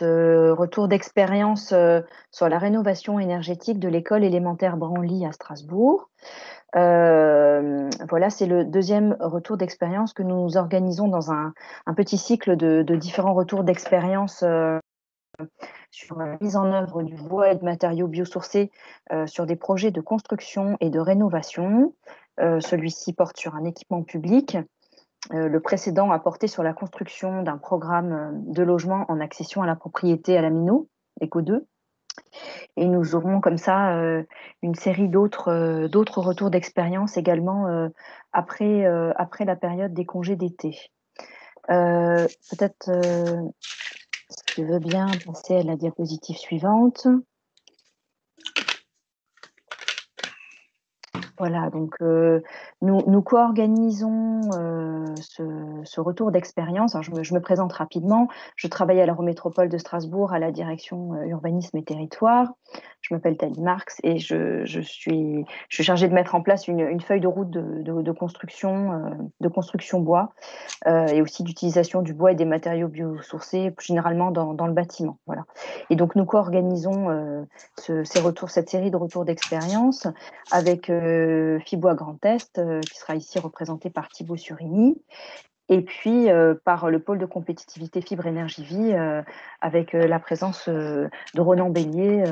ce retour d'expérience sur la rénovation énergétique de l'école élémentaire Branly à Strasbourg. Voilà, c'est le deuxième retour d'expérience que nous organisons dans un petit cycle de différents retours d'expérience sur la mise en œuvre du bois et de matériaux biosourcés sur des projets de construction et de rénovation. Celui-ci porte sur un équipement public. Le précédent a porté sur la construction d'un programme de logement en accession à la propriété à la Minot, Éco 2. Et nous aurons comme ça une série d'autres retours d'expérience également après la période des congés d'été. Peut-être, si tu veux bien passer à la diapositive suivante. Voilà, donc nous co-organisons ce retour d'expérience. Alors, je me présente rapidement. Je travaille à l'Eurométropole de Strasbourg à la direction urbanisme et territoire. Je m'appelle Thalie Marx et je suis chargée de mettre en place une feuille de route de construction bois et aussi d'utilisation du bois et des matériaux biosourcés, généralement dans le bâtiment. Voilà. Et donc, nous co-organisons cette série de retours d'expérience avec Fibois Grand Est, qui sera ici représenté par Thibaut Surigny, et puis par le pôle de compétitivité Fibre Énergie Vie, avec la présence de Ronan Bélier,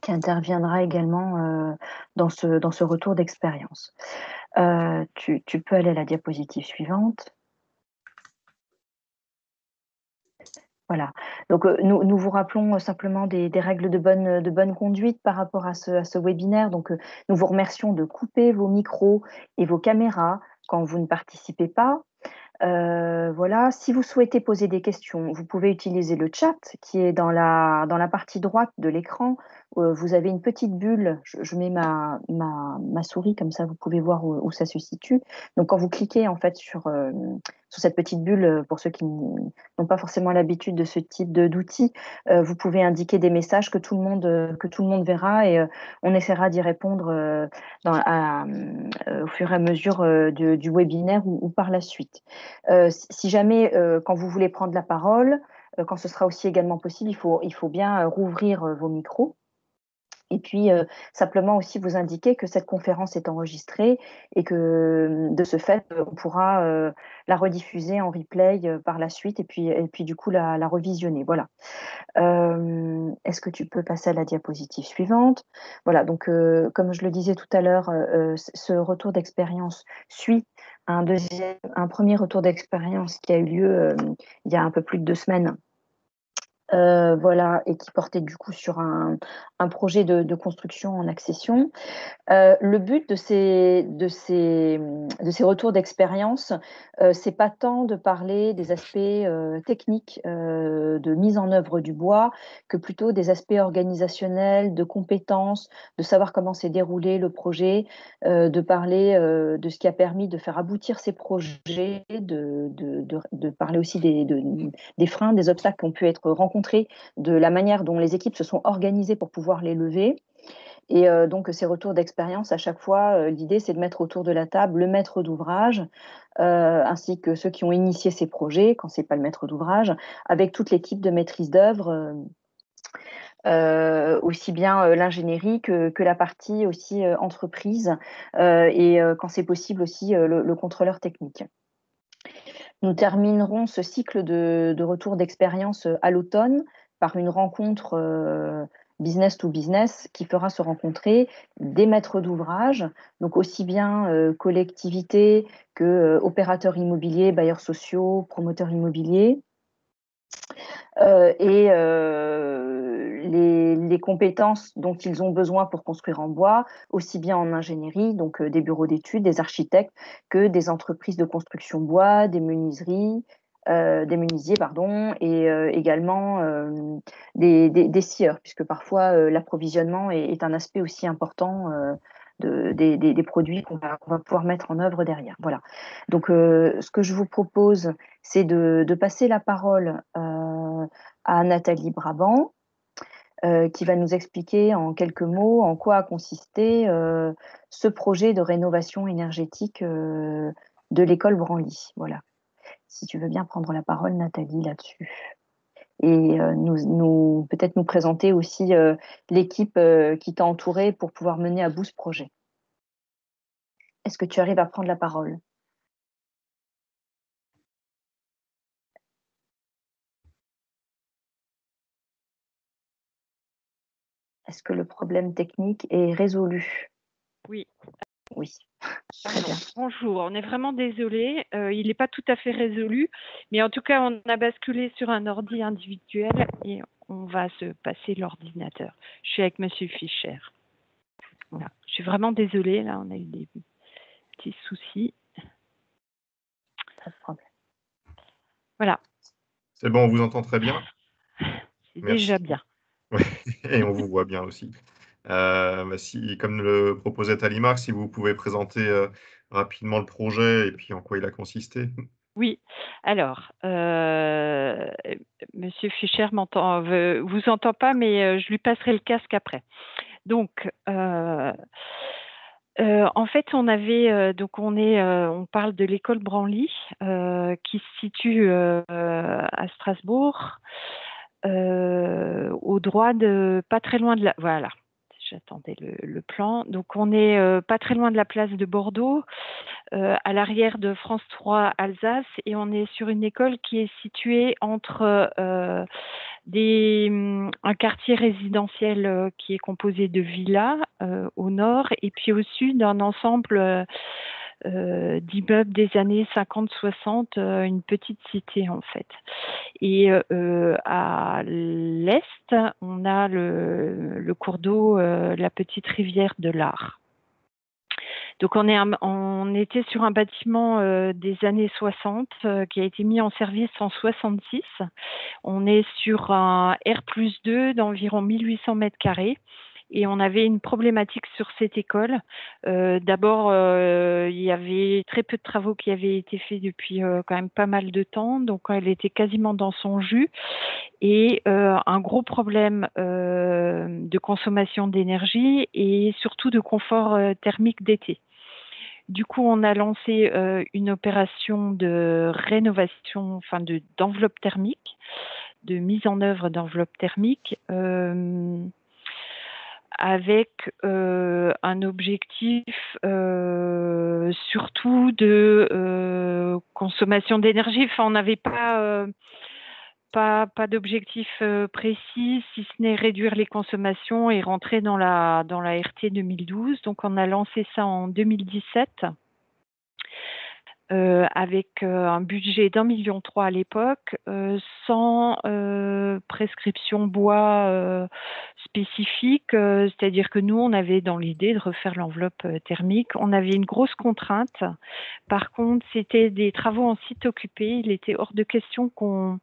qui interviendra également dans ce retour d'expérience. Tu peux aller à la diapositive suivante. Voilà. Donc, nous vous rappelons simplement des règles de bonne conduite par rapport à ce webinaire. Donc, nous vous remercions de couper vos micros et vos caméras quand vous ne participez pas. Voilà. Si vous souhaitez poser des questions, vous pouvez utiliser le chat qui est dans la partie droite de l'écran. Vous avez une petite bulle. Je mets ma souris comme ça, vous pouvez voir où ça se situe. Donc, quand vous cliquez en fait sur cette petite bulle, pour ceux qui n'ont pas forcément l'habitude de ce type d'outils, vous pouvez indiquer des messages que tout le monde verra et on essaiera d'y répondre au fur et à mesure du webinaire ou par la suite. Si jamais, quand vous voulez prendre la parole, quand ce sera aussi également possible, il faut bien rouvrir vos micros. Et puis, simplement aussi vous indiquer que cette conférence est enregistrée et que, de ce fait, on pourra la rediffuser en replay par la suite et puis du coup la revisionner. Voilà. Est-ce que tu peux passer à la diapositive suivante? Voilà, donc comme je le disais tout à l'heure, ce retour d'expérience suit un premier retour d'expérience qui a eu lieu il y a un peu plus de 2 semaines. Voilà, et qui portait du coup sur un projet de construction en accession. Le but de ces retours d'expérience, c'est pas tant de parler des aspects techniques de mise en œuvre du bois, que plutôt des aspects organisationnels, de compétences, de savoir comment s'est déroulé le projet, de parler de ce qui a permis de faire aboutir ces projets, de parler aussi des freins, des obstacles qui ont pu être rencontrés, de la manière dont les équipes se sont organisées pour pouvoir les lever. Et donc ces retours d'expérience, à chaque fois, l'idée, c'est de mettre autour de la table le maître d'ouvrage, ainsi que ceux qui ont initié ces projets, quand c'est pas le maître d'ouvrage, avec toute l'équipe de maîtrise d'œuvre, aussi bien l'ingénierie que la partie aussi entreprise, et quand c'est possible aussi le contrôleur technique. Nous terminerons ce cycle de retour d'expérience à l'automne par une rencontre business to business qui fera se rencontrer des maîtres d'ouvrage, donc aussi bien collectivités que opérateurs immobiliers, bailleurs sociaux, promoteurs immobiliers. Et les compétences dont ils ont besoin pour construire en bois, aussi bien en ingénierie, donc des bureaux d'études, des architectes, que des entreprises de construction bois, des menuisiers, pardon, et également des scieurs, puisque parfois l'approvisionnement est un aspect aussi important des produits qu'on va pouvoir mettre en œuvre derrière. Voilà. Donc, ce que je vous propose, c'est de passer la parole à Nathalie Brabant, qui va nous expliquer en quelques mots en quoi a consisté ce projet de rénovation énergétique de l'école Branly. Voilà. Si tu veux bien prendre la parole, Nathalie, là-dessus. et peut-être nous présenter aussi l'équipe qui t'a entouré pour pouvoir mener à bout ce projet. Est-ce que tu arrives à prendre la parole? Est-ce que le problème technique est résolu? Oui, Oui, très pardon. bien. Bonjour, on est vraiment désolé. Il n'est pas tout à fait résolu, mais en tout cas, on a basculé sur un ordi individuel et on va se passer l'ordinateur. Je suis avec Monsieur Fischer. Voilà. Je suis vraiment désolée, là, on a eu des petits soucis. Pas de problème. Voilà, C'est bon, on vous entend très bien. c'est déjà Merci. bien. Ouais, et on vous voit bien aussi. Comme le proposait Talimar, si vous pouvez présenter rapidement le projet et puis en quoi il a consisté. Oui, alors, Monsieur Fischer vous entend pas, mais je lui passerai le casque après. Donc, en fait, on parle de l'école Branly, qui se situe à Strasbourg, au droit de, pas très loin de la, voilà. J'attendais le plan. Donc, on est pas très loin de la place de Bordeaux, à l'arrière de France 3 Alsace, et on est sur une école qui est située entre un quartier résidentiel qui est composé de villas au nord, et puis au sud un ensemble d'immeubles des années 50-60, une petite cité en fait. Et à l'est, on a le cours d'eau, la petite rivière de l'Ar. Donc on était sur un bâtiment des années 60 qui a été mis en service en 66. On est sur un R+2 d'environ 1800 mètres carrés. Et on avait une problématique sur cette école. D'abord, il y avait très peu de travaux qui avaient été faits depuis quand même pas mal de temps. Donc, elle était quasiment dans son jus. Et un gros problème de consommation d'énergie et surtout de confort thermique d'été. Du coup, on a lancé une opération de rénovation, enfin d'enveloppe thermique, de mise en œuvre d'enveloppe thermique, avec un objectif surtout de consommation d'énergie. Enfin, on n'avait pas d'objectif précis, si ce n'est réduire les consommations et rentrer dans la RT 2012. Donc, on a lancé ça en 2017. Avec un budget d'1,3 million à l'époque, sans prescription bois spécifique, c'est-à-dire que nous, on avait dans l'idée de refaire l'enveloppe thermique. On avait une grosse contrainte. Par contre, c'était des travaux en site occupé. Il était hors de question qu'on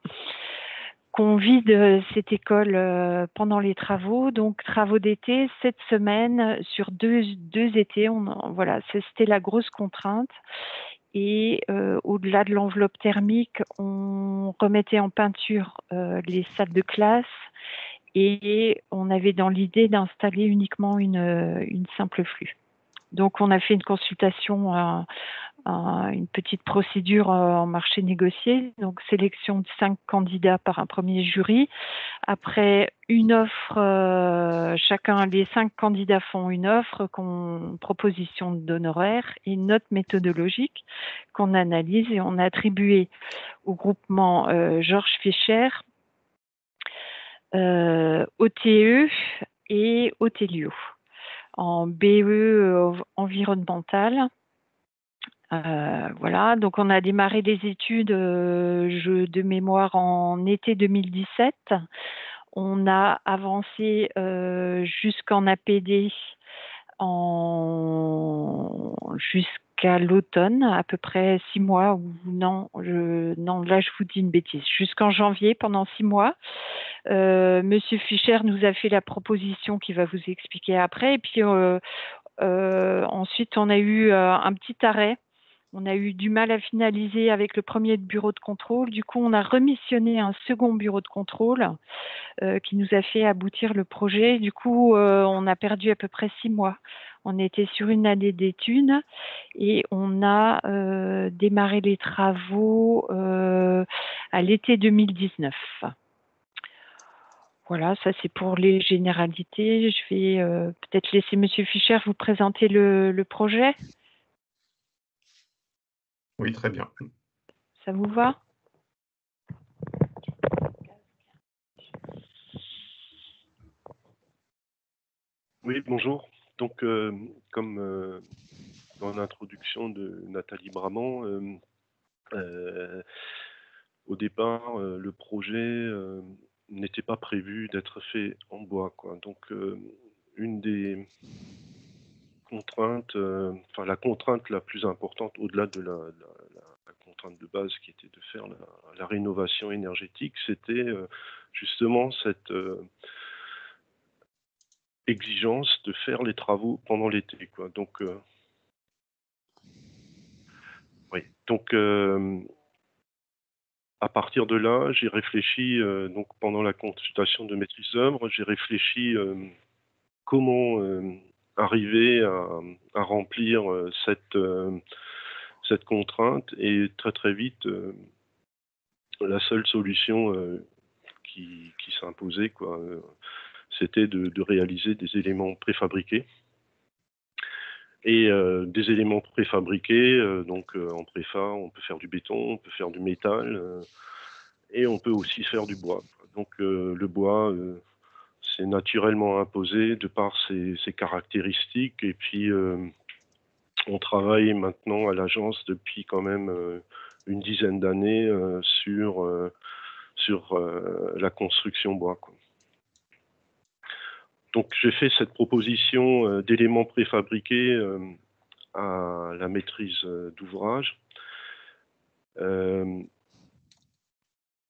vide cette école pendant les travaux. Donc, travaux d'été, 7 semaines sur deux étés. Voilà, c'était la grosse contrainte. Et au-delà de l'enveloppe thermique, on remettait en peinture les salles de classe et on avait dans l'idée d'installer uniquement une simple flux. Donc, on a fait une consultation, une petite procédure en marché négocié, donc sélection de 5 candidats par un premier jury. Après une offre, chacun, les 5 candidats font une offre, proposition d'honoraires et une note méthodologique qu'on analyse et on a attribué au groupement Georges Fischer, OTE et Otelio en BE environnemental. Voilà, donc on a démarré les études de mémoire en été 2017. On a avancé jusqu'en APD jusqu'à l'automne, à peu près 6 mois, ou non, là je vous dis une bêtise, jusqu'en janvier, pendant 6 mois. Monsieur Fischer nous a fait la proposition qu'il va vous expliquer après, et puis ensuite on a eu un petit arrêt. On a eu du mal à finaliser avec le premier bureau de contrôle. Du coup, on a remissionné un second bureau de contrôle qui nous a fait aboutir le projet. Du coup, on a perdu à peu près 6 mois. On était sur une année d'études et on a démarré les travaux à l'été 2019. Voilà, ça c'est pour les généralités. Je vais peut-être laisser Monsieur Fischer vous présenter le projet. Oui, très bien. Ça vous va? Oui, bonjour. Donc, comme dans l'introduction de Nathalie Bramant, au départ, le projet n'était pas prévu d'être fait en bois, quoi. Donc, une des contraintes, enfin la contrainte la plus importante, au-delà de la contrainte de base qui était de faire la rénovation énergétique, c'était justement cette exigence de faire les travaux pendant l'été, quoi. Donc, oui. Donc, à partir de là, j'ai réfléchi, donc pendant la consultation de maîtrise d'œuvre, j'ai réfléchi comment arriver à remplir cette contrainte, et très très vite, la seule solution qui s'imposait, quoi, c'était de réaliser des éléments préfabriqués. Et des éléments préfabriqués, donc en préfa, on peut faire du béton, on peut faire du métal, et on peut aussi faire du bois. Donc le bois, c'est naturellement imposé de par ses caractéristiques. Et puis on travaille maintenant à l'agence depuis quand même une dizaine d'années sur la construction bois, quoi. Donc j'ai fait cette proposition d'éléments préfabriqués à la maîtrise d'ouvrage.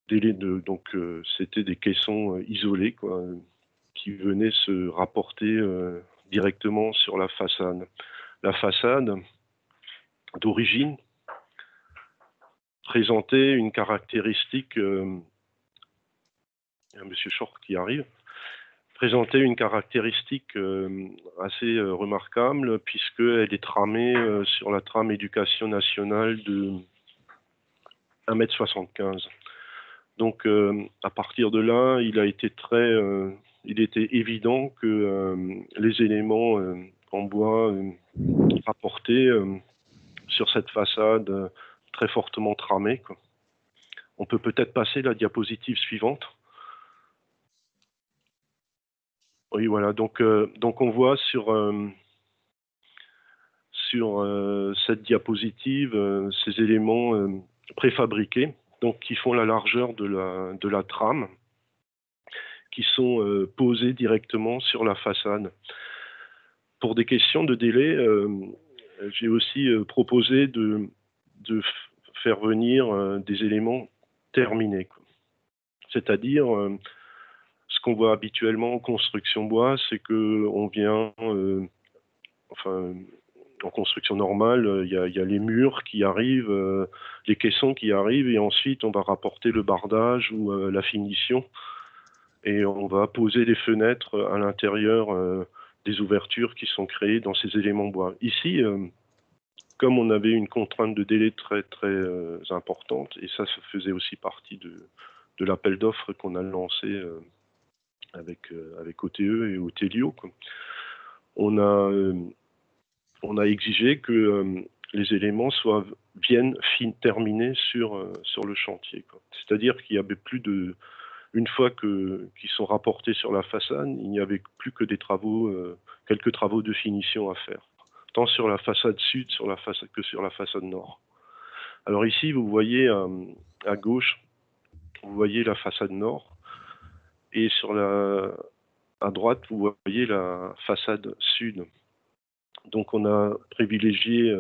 Donc c'était des caissons isolés, quoi, qui venaient se rapporter directement sur la façade. La façade d'origine présentait une caractéristique, il y a Monsieur Short qui arrive, présentait une caractéristique assez remarquable, puisqu'elle est tramée sur la trame éducation nationale de 1,75 m. Donc à partir de là, il était évident que les éléments en bois rapportés sur cette façade très fortement tramée, quoi. On peut peut-être passer la diapositive suivante. Oui, voilà. Donc on voit sur cette diapositive ces éléments préfabriqués, donc qui font la largeur de la trame, qui sont posés directement sur la façade. Pour des questions de délai, j'ai aussi proposé de faire venir des éléments terminés, quoi. C'est-à-dire, ce qu'on voit habituellement en construction bois, c'est qu'on vient, enfin, en construction normale, il y a les murs qui arrivent, les caissons qui arrivent, et ensuite on va rapporter le bardage ou la finition, et on va poser les fenêtres à l'intérieur des ouvertures qui sont créées dans ces éléments bois. Ici, comme on avait une contrainte de délai très très importante, et ça faisait aussi partie de l'appel d'offres qu'on a lancé avec OTE et Otelio, quoi. On a exigé que les éléments viennent terminés sur le chantier, quoi. C'est-à-dire qu'il y avait plus de... Une fois qu'ils sont rapportés sur la façade, il n'y avait plus que des travaux, quelques travaux de finition à faire, tant sur la façade sud que sur la façade nord. Alors ici, vous voyez à gauche, vous voyez la façade nord, et à droite, vous voyez la façade sud. Donc on a privilégié,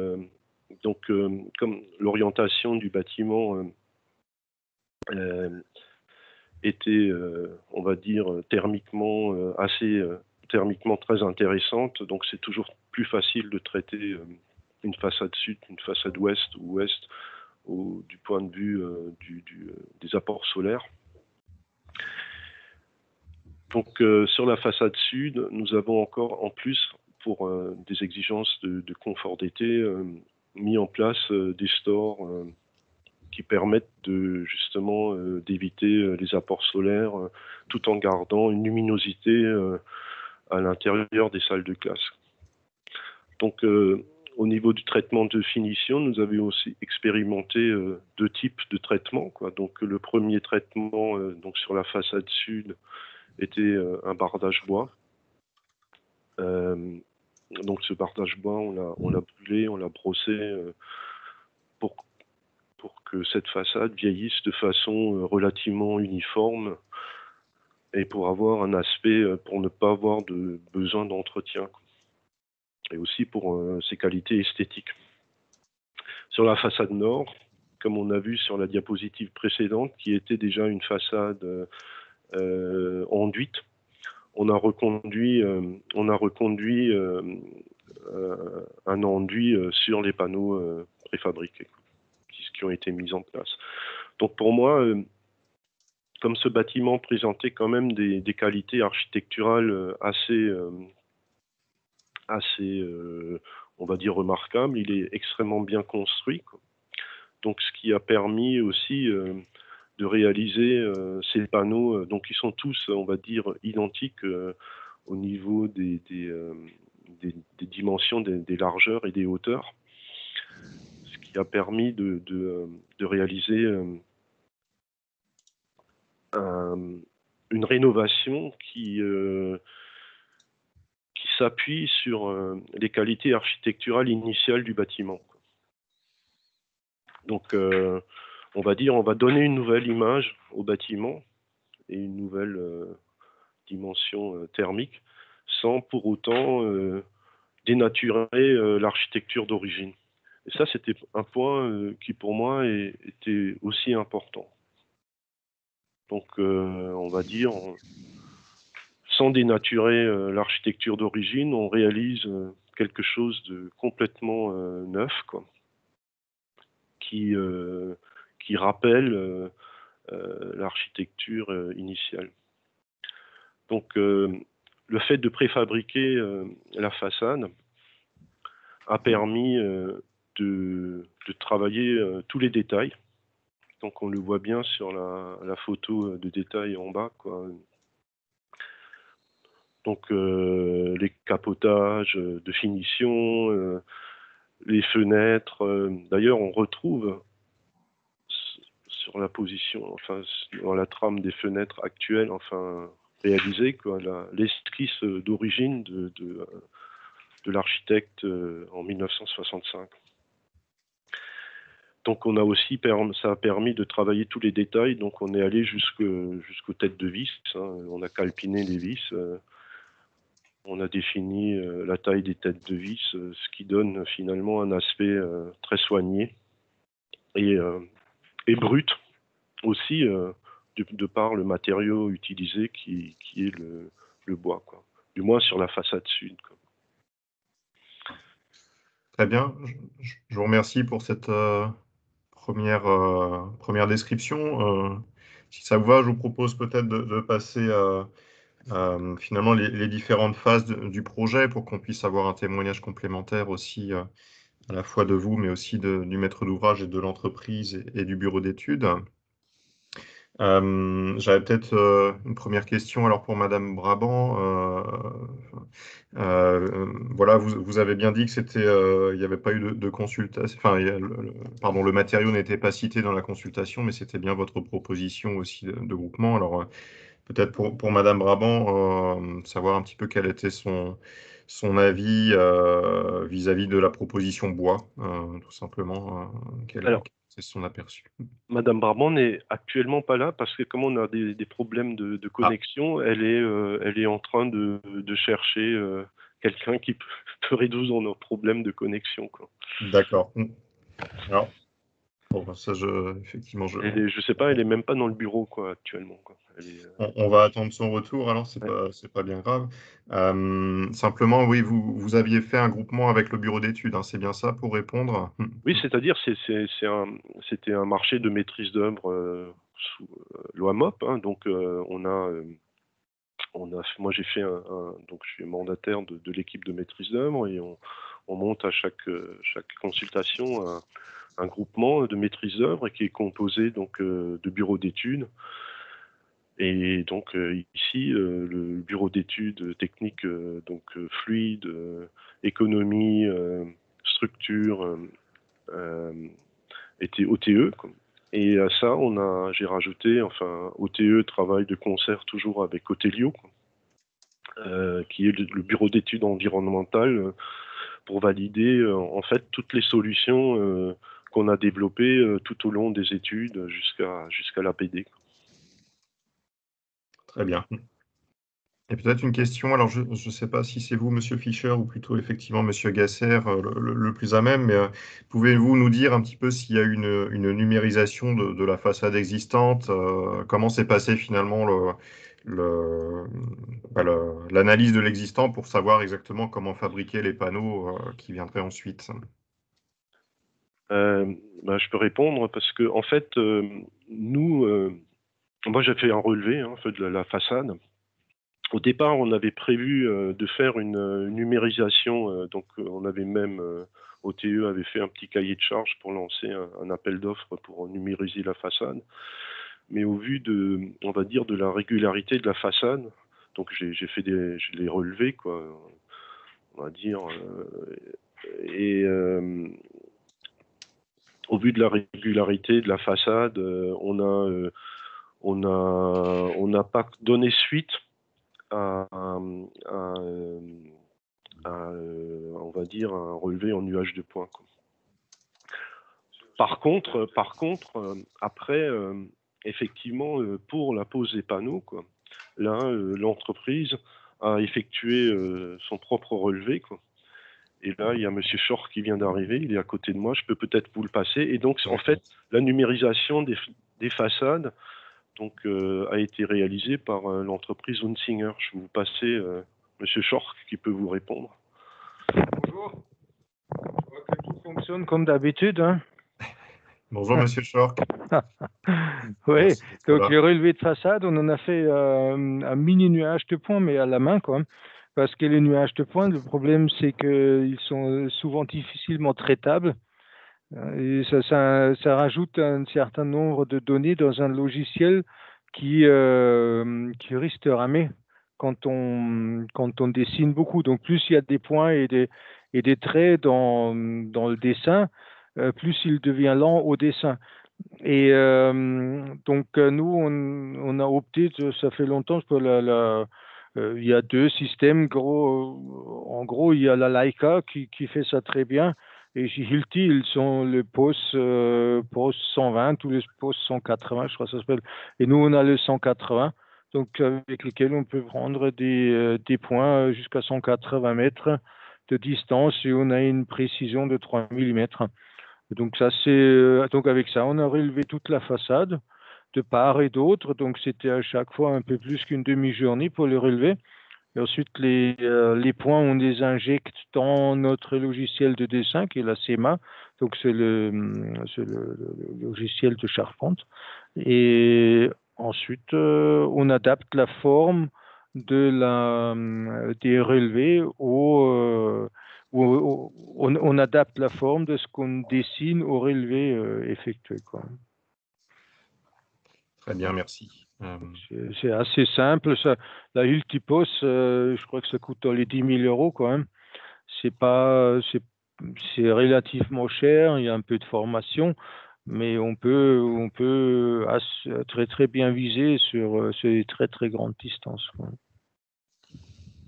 comme l'orientation du bâtiment était, on va dire, thermiquement thermiquement très intéressante, donc c'est toujours plus facile de traiter une façade sud, une façade ouest ou ouest du point de vue des apports solaires. Donc sur la façade sud, nous avons encore en plus, pour des exigences de confort d'été, mis en place des stores qui permettent justement d'éviter les apports solaires tout en gardant une luminosité à l'intérieur des salles de classe. Donc, au niveau du traitement de finition, nous avions aussi expérimenté deux types de traitements, quoi. Donc, le premier traitement donc sur la façade sud était un bardage bois. Donc, ce bardage bois, on l'a brûlé, on l'a brossé pour que cette façade vieillisse de façon relativement uniforme et pour avoir un aspect, pour ne pas avoir de besoin d'entretien, quoi. Et aussi pour ses qualités esthétiques. Sur la façade nord, comme on a vu sur la diapositive précédente, qui était déjà une façade enduite, on a reconduit un enduit sur les panneaux préfabriqués qui ont été mis en place. Donc pour moi, comme ce bâtiment présentait quand même des qualités architecturales assez on va dire remarquables, il est extrêmement bien construit, quoi. Donc ce qui a permis aussi de réaliser ces panneaux, donc ils sont tous, on va dire, identiques au niveau des dimensions, des largeurs et des hauteurs, ce qui a permis de réaliser une rénovation qui s'appuie sur les qualités architecturales initiales du bâtiment. Donc, on va donner une nouvelle image au bâtiment et une nouvelle dimension thermique, sans pour autant dénaturer l'architecture d'origine. Et ça, c'était un point qui, pour moi, était aussi important. Donc, on va dire, sans dénaturer l'architecture d'origine, on réalise quelque chose de complètement neuf, quoi, qui rappelle l'architecture initiale. Donc, le fait de préfabriquer la façade a permis de travailler tous les détails. Donc, on le voit bien sur la photo de détail en bas, quoi. Donc, les capotages de finition, les fenêtres. D'ailleurs, on retrouve sur la position, enfin, dans la trame des fenêtres actuelles, enfin, réalisées, quoi, l'esquisse d'origine de l'architecte en 1965. Donc, on a aussi ça a permis de travailler tous les détails. Donc, on est allé jusqu'aux têtes de vis, hein. On a calpiné les vis. On a défini la taille des têtes de vis, ce qui donne finalement un aspect très soigné et brut aussi, de par le matériau utilisé qui est le bois, quoi. Du moins sur la façade sud, quoi. Très bien. Je vous remercie pour cette première description. Si ça vous va, je vous propose peut-être de passer finalement les différentes phases du projet pour qu'on puisse avoir un témoignage complémentaire aussi à la fois de vous, mais aussi du maître d'ouvrage et de l'entreprise et du bureau d'études. J'avais peut-être une première question alors pour Madame Brabant. Voilà, vous avez bien dit que c'était, il n'y avait pas eu de consultation, enfin, pardon, le matériau n'était pas cité dans la consultation, mais c'était bien votre proposition aussi de groupement. Alors, peut-être pour Madame Brabant, savoir un petit peu quel était son avis vis-à-vis de la proposition bois, tout simplement, quel c'est son aperçu. Madame Brabant n'est actuellement pas là parce que comme on a des problèmes de connexion, elle est en train de chercher quelqu'un qui peut résoudre nos problèmes de connexion, quoi. D'accord. Alors, bon, ça, effectivement, je sais pas, elle est même pas dans le bureau, quoi, actuellement, quoi. On va attendre son retour, alors c'est pas bien grave. Simplement, oui, vous aviez fait un groupement avec le bureau d'études, hein, c'est bien ça pour répondre? Oui, c'est-à-dire c'était un marché de maîtrise d'œuvre sous loi MOP, hein, donc moi j'ai fait donc je suis mandataire de l'équipe de maîtrise d'œuvre et on monte à chaque consultation un groupement de maîtrise d'œuvre qui est composé donc de bureaux d'études. Et donc ici, le bureau d'études techniques, donc fluide, économie, structure, était OTE. Et à ça, j'ai rajouté, enfin, OTE travaille de concert toujours avec Otelio, qui est le bureau d'études environnementales, pour valider en fait toutes les solutions qu'on a développées tout au long des études jusqu'à l'APD. Très bien. Et peut-être une question, alors je ne sais pas si c'est vous, Monsieur Fischer, ou plutôt effectivement Monsieur Gasser, le plus à même, mais pouvez-vous nous dire un petit peu s'il y a une numérisation de la façade existante, comment s'est passé finalement l'analyse de l'existant pour savoir exactement comment fabriquer les panneaux qui viendraient ensuite? Je peux répondre parce que en fait, moi j'ai fait un relevé en fait, de la façade. Au départ, on avait prévu de faire une numérisation, donc on avait même, OTE avait fait un petit cahier de charges pour lancer un appel d'offres pour numériser la façade. Mais au vu on va dire, de la régularité de la façade, donc je l'ai relevé, quoi, on va dire, et au vu de la régularité de la façade, on n'a pas donné suite on va dire, un relevé en nuage de points, quoi. Par contre, après, effectivement, pour la pose des panneaux, quoi, là, l'entreprise a effectué son propre relevé, quoi. Et là, il y a Monsieur Schorr qui vient d'arriver, il est à côté de moi, je peux peut-être vous le passer. Et donc, en fait, la numérisation des façades donc, a été réalisée par l'entreprise Hunsinger. Je vais vous passer Monsieur Schorr qui peut vous répondre. Bonjour. Je vois que tout fonctionne comme d'habitude, hein. Bonjour Monsieur Schorr. Oui, donc le relevé de façade, on en a fait un mini nuage de points, mais à la main, quoi. Parce que les nuages de points, le problème, c'est qu'ils sont souvent difficilement traitables. Et ça rajoute un certain nombre de données dans un logiciel qui risque de ramer quand on dessine beaucoup. Donc, plus il y a des points et des traits dans le dessin, plus il devient lent au dessin. Et donc, nous, on a opté, ça fait longtemps, il y a deux systèmes. En gros, il y a la Leica qui fait ça très bien. Et chez Hilti, ils sont le POS 120 ou le POS 180, je crois que ça s'appelle. Et nous, on a le 180, donc avec lesquels on peut prendre des points jusqu'à 180 mètres de distance et on a une précision de 3 mm. Donc, donc avec ça, on a relevé toute la façade de part et d'autre. Donc, c'était à chaque fois un peu plus qu'une demi-journée pour le relever. Et ensuite, les points, on les injecte dans notre logiciel de dessin, qui est la CEMA. Donc, c'est le logiciel de charpente. Et ensuite, on adapte la forme des relevés on adapte la forme de ce qu'on dessine au relevé effectué, quoi. Très bien, merci. C'est assez simple. Ça, la Ultipos, je crois que ça coûte dans les 10 000 euros quand même. C'est relativement cher, il y a un peu de formation, mais on peut très très bien viser sur ces très très grandes distances, quoi.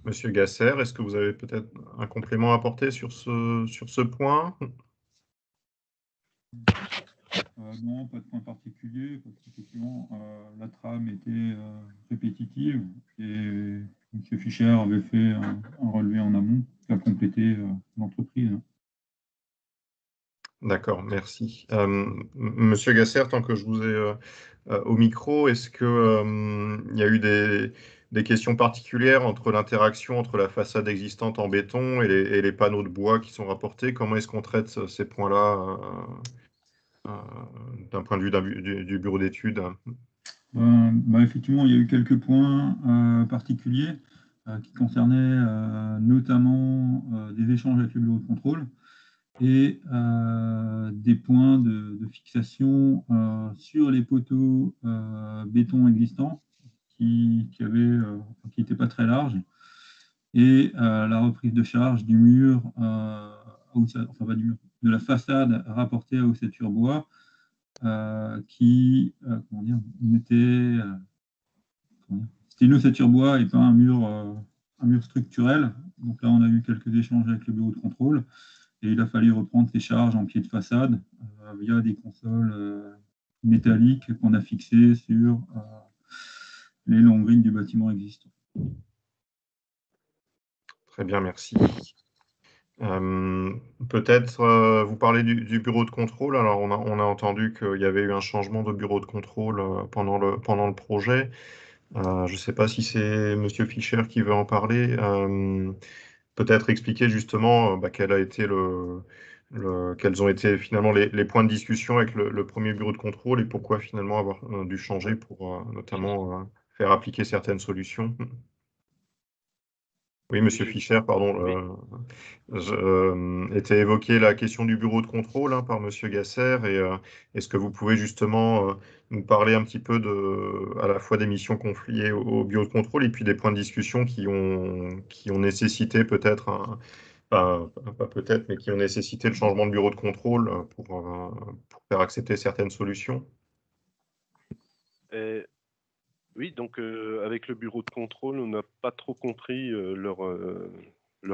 Monsieur Gasser, est-ce que vous avez peut-être un complément à apporter sur ce point? Non, pas de point particulier, parce qu'effectivement, la trame était répétitive et M. Fischer avait fait un relevé en amont qui a complété l'entreprise. D'accord, merci. Monsieur Gasser, tant que je vous ai au micro, est-ce qu'il y a eu des questions particulières entre l'interaction entre la façade existante en béton et les panneaux de bois qui sont rapportés? Comment est-ce qu'on traite ces points-là d'un point de vue du bureau d'études? Effectivement, il y a eu quelques points particuliers qui concernaient notamment des échanges avec le bureau de contrôle. et des points de fixation sur les poteaux béton existants qui n'étaient pas très larges, et la reprise de charge du mur, enfin pas du mur, de la façade rapportée à ossature bois, qui, comment dire, c'était une ossature bois et pas un mur structurel. Donc là, on a eu quelques échanges avec le bureau de contrôle et il a fallu reprendre ces charges en pied de façade via des consoles métalliques qu'on a fixées sur les longues du bâtiment existant. Très bien, merci. Peut-être vous parlez du bureau de contrôle. Alors, on a entendu qu'il y avait eu un changement de bureau de contrôle pendant le projet. Je ne sais pas si c'est Monsieur Fischer qui veut en parler. Peut-être expliquer justement quel a été quels ont été finalement les points de discussion avec le premier bureau de contrôle et pourquoi finalement avoir dû changer pour notamment faire appliquer certaines solutions. Oui, Monsieur Fischer, pardon. Était évoquée la question du bureau de contrôle par Monsieur Gasser. Et est-ce que vous pouvez justement nous parler un petit peu à la fois des missions confiées au bureau de contrôle et puis des points de discussion qui ont nécessité peut-être, pas peut-être, mais qui ont nécessité le changement de bureau de contrôle pour faire accepter certaines solutions? Oui, donc avec le bureau de contrôle, on n'a pas trop compris leur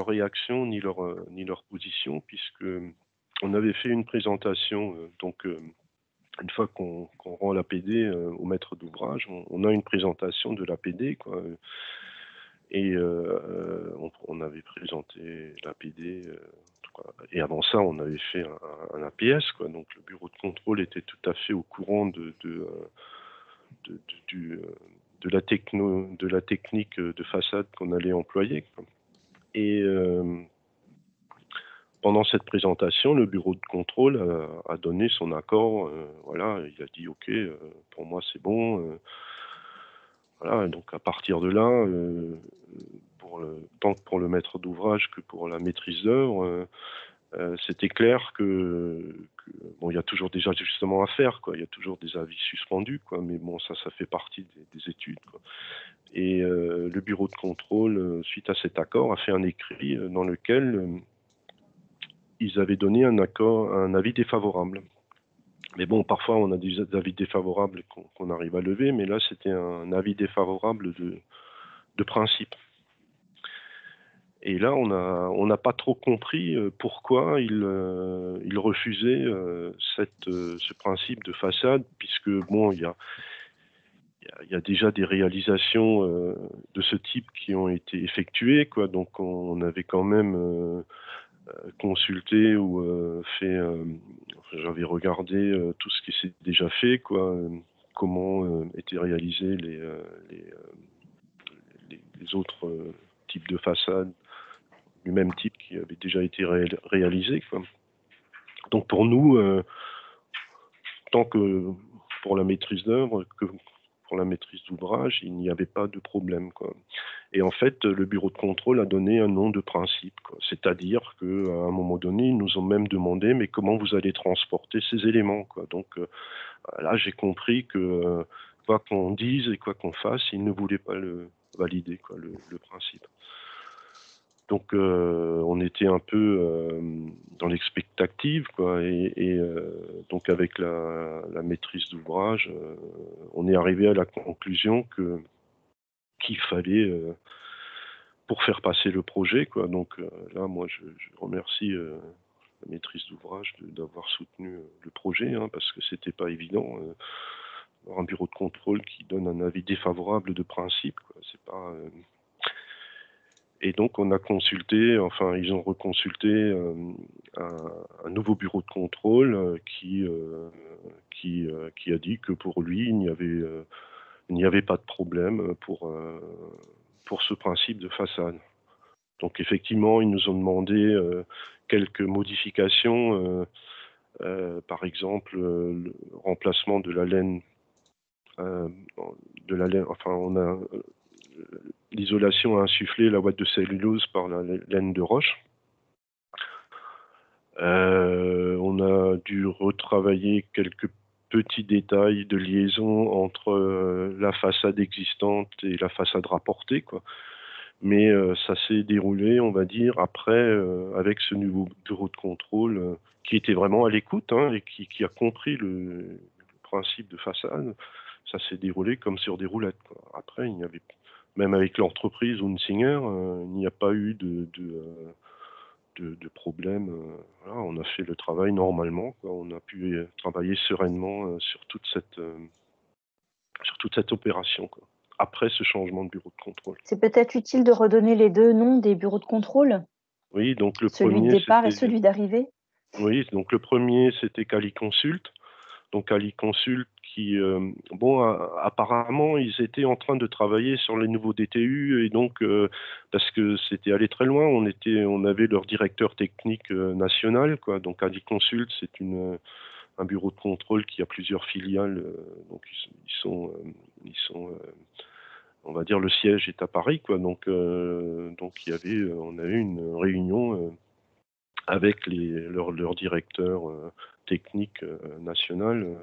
réaction ni leur position, puisque on avait fait une présentation. Donc, une fois qu'on rend l'APD au maître d'ouvrage, on a une présentation de l'APD, quoi. Et on avait présenté l'APD. Et avant ça, on avait fait un APS, quoi. Donc, le bureau de contrôle était tout à fait au courant de la technique de façade qu'on allait employer. Et pendant cette présentation, le bureau de contrôle a donné son accord. Voilà, il a dit OK, pour moi c'est bon. Voilà, donc à partir de là, tant pour le maître d'ouvrage que pour la maîtrise d'œuvre, c'était clair que bon, il y a toujours des ajustements à faire, quoi. Il y a toujours des avis suspendus, quoi. Mais bon, ça fait partie des études, quoi. Et le bureau de contrôle, suite à cet accord, a fait un écrit dans lequel ils avaient donné un avis défavorable. Mais bon, parfois on a des avis défavorables qu'on arrive à lever, mais là c'était un avis défavorable de principe. Et là, on n'a pas trop compris pourquoi il refusait ce principe de façade, puisque bon, il y a déjà des réalisations de ce type qui ont été effectuées, quoi. Donc, on avait quand même consulté ou j'avais regardé tout ce qui s'est déjà fait, quoi. Comment étaient réalisés les autres types de façades du même type qui avait déjà été réalisé, quoi. Donc pour nous, tant que pour la maîtrise d'œuvre que pour la maîtrise d'ouvrage, il n'y avait pas de problème, quoi. Et en fait, le bureau de contrôle a donné un nom de principe, quoi. C'est-à-dire qu'à un moment donné, ils nous ont même demandé mais comment vous allez transporter ces éléments, quoi. Donc là, j'ai compris que quoi qu'on dise et quoi qu'on fasse, ils ne voulaient pas le valider, quoi, le principe. Donc on était un peu dans l'expectative, quoi, et donc avec la maîtrise d'ouvrage, on est arrivé à la conclusion qu'il fallait pour faire passer le projet, quoi. Donc là, moi, je remercie la maîtrise d'ouvrage d'avoir soutenu le projet, hein, parce que c'était pas évident. Un bureau de contrôle qui donne un avis défavorable de principe, quoi. C'est pas et donc, on a consulté, enfin, ils ont reconsulté un nouveau bureau de contrôle qui a dit que pour lui, il n'y avait pas de problème pour ce principe de façade. Donc, effectivement, ils nous ont demandé quelques modifications, par exemple, le remplacement de la laine, enfin, on a l'isolation a insufflé la ouate de cellulose par la laine de roche. On a dû retravailler quelques petits détails de liaison entre la façade existante et la façade rapportée, quoi. Mais ça s'est déroulé, on va dire, après, avec ce nouveau bureau de contrôle qui était vraiment à l'écoute, hein, et qui a compris le principe de façade. Ça s'est déroulé comme sur des roulettes, quoi. Après, il n'y avait, même avec l'entreprise Hunsinger, il n'y a pas eu de problème. Voilà, on a fait le travail normalement, quoi. On a pu travailler sereinement sur toute cette opération, quoi, après ce changement de bureau de contrôle. C'est peut-être utile de redonner les deux noms des bureaux de contrôle. Oui, donc le celui premier, de départ et celui d'arrivée. Oui, donc le premier, c'était CaliConsult. Donc CaliConsult qui, apparemment, ils étaient en train de travailler sur les nouveaux DTU, et donc, parce que c'était allé très loin, on avait leur directeur technique national, quoi. Donc CaliConsult, c'est un bureau de contrôle qui a plusieurs filiales, donc ils sont on va dire, le siège est à Paris, quoi. Donc on a eu une réunion avec leur directeur technique national,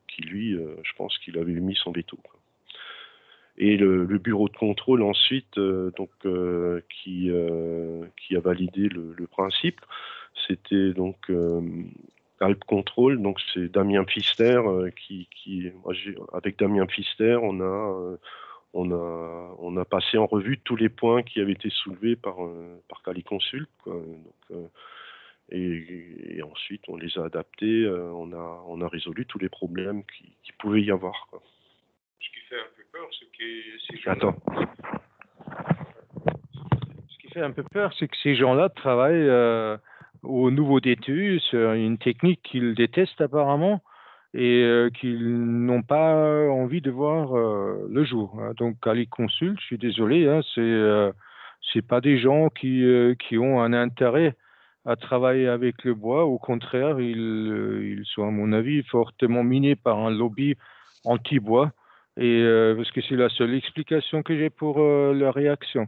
qui lui, je pense qu'il avait mis son veto, quoi. Et le bureau de contrôle ensuite, qui a validé le principe, c'était donc Alp Control. Donc c'est Damien Pfister avec Damien Pfister, on a passé en revue tous les points qui avaient été soulevés par CaliConsult, quoi. Donc, et ensuite, on les a adaptés, on a résolu tous les problèmes qui pouvaient y avoir, quoi. Ce qui fait un peu peur, c'est que ces gens-là travaillent au nouveau DTU sur une technique qu'ils détestent apparemment, et qu'ils n'ont pas envie de voir le jour, hein. Donc, CaliConsult, je suis désolé, hein, c'est pas des gens qui ont un intérêt à travailler avec le bois. Au contraire, ils sont, à mon avis, fortement minés par un lobby anti-bois, et parce que c'est la seule explication que j'ai pour leur réaction.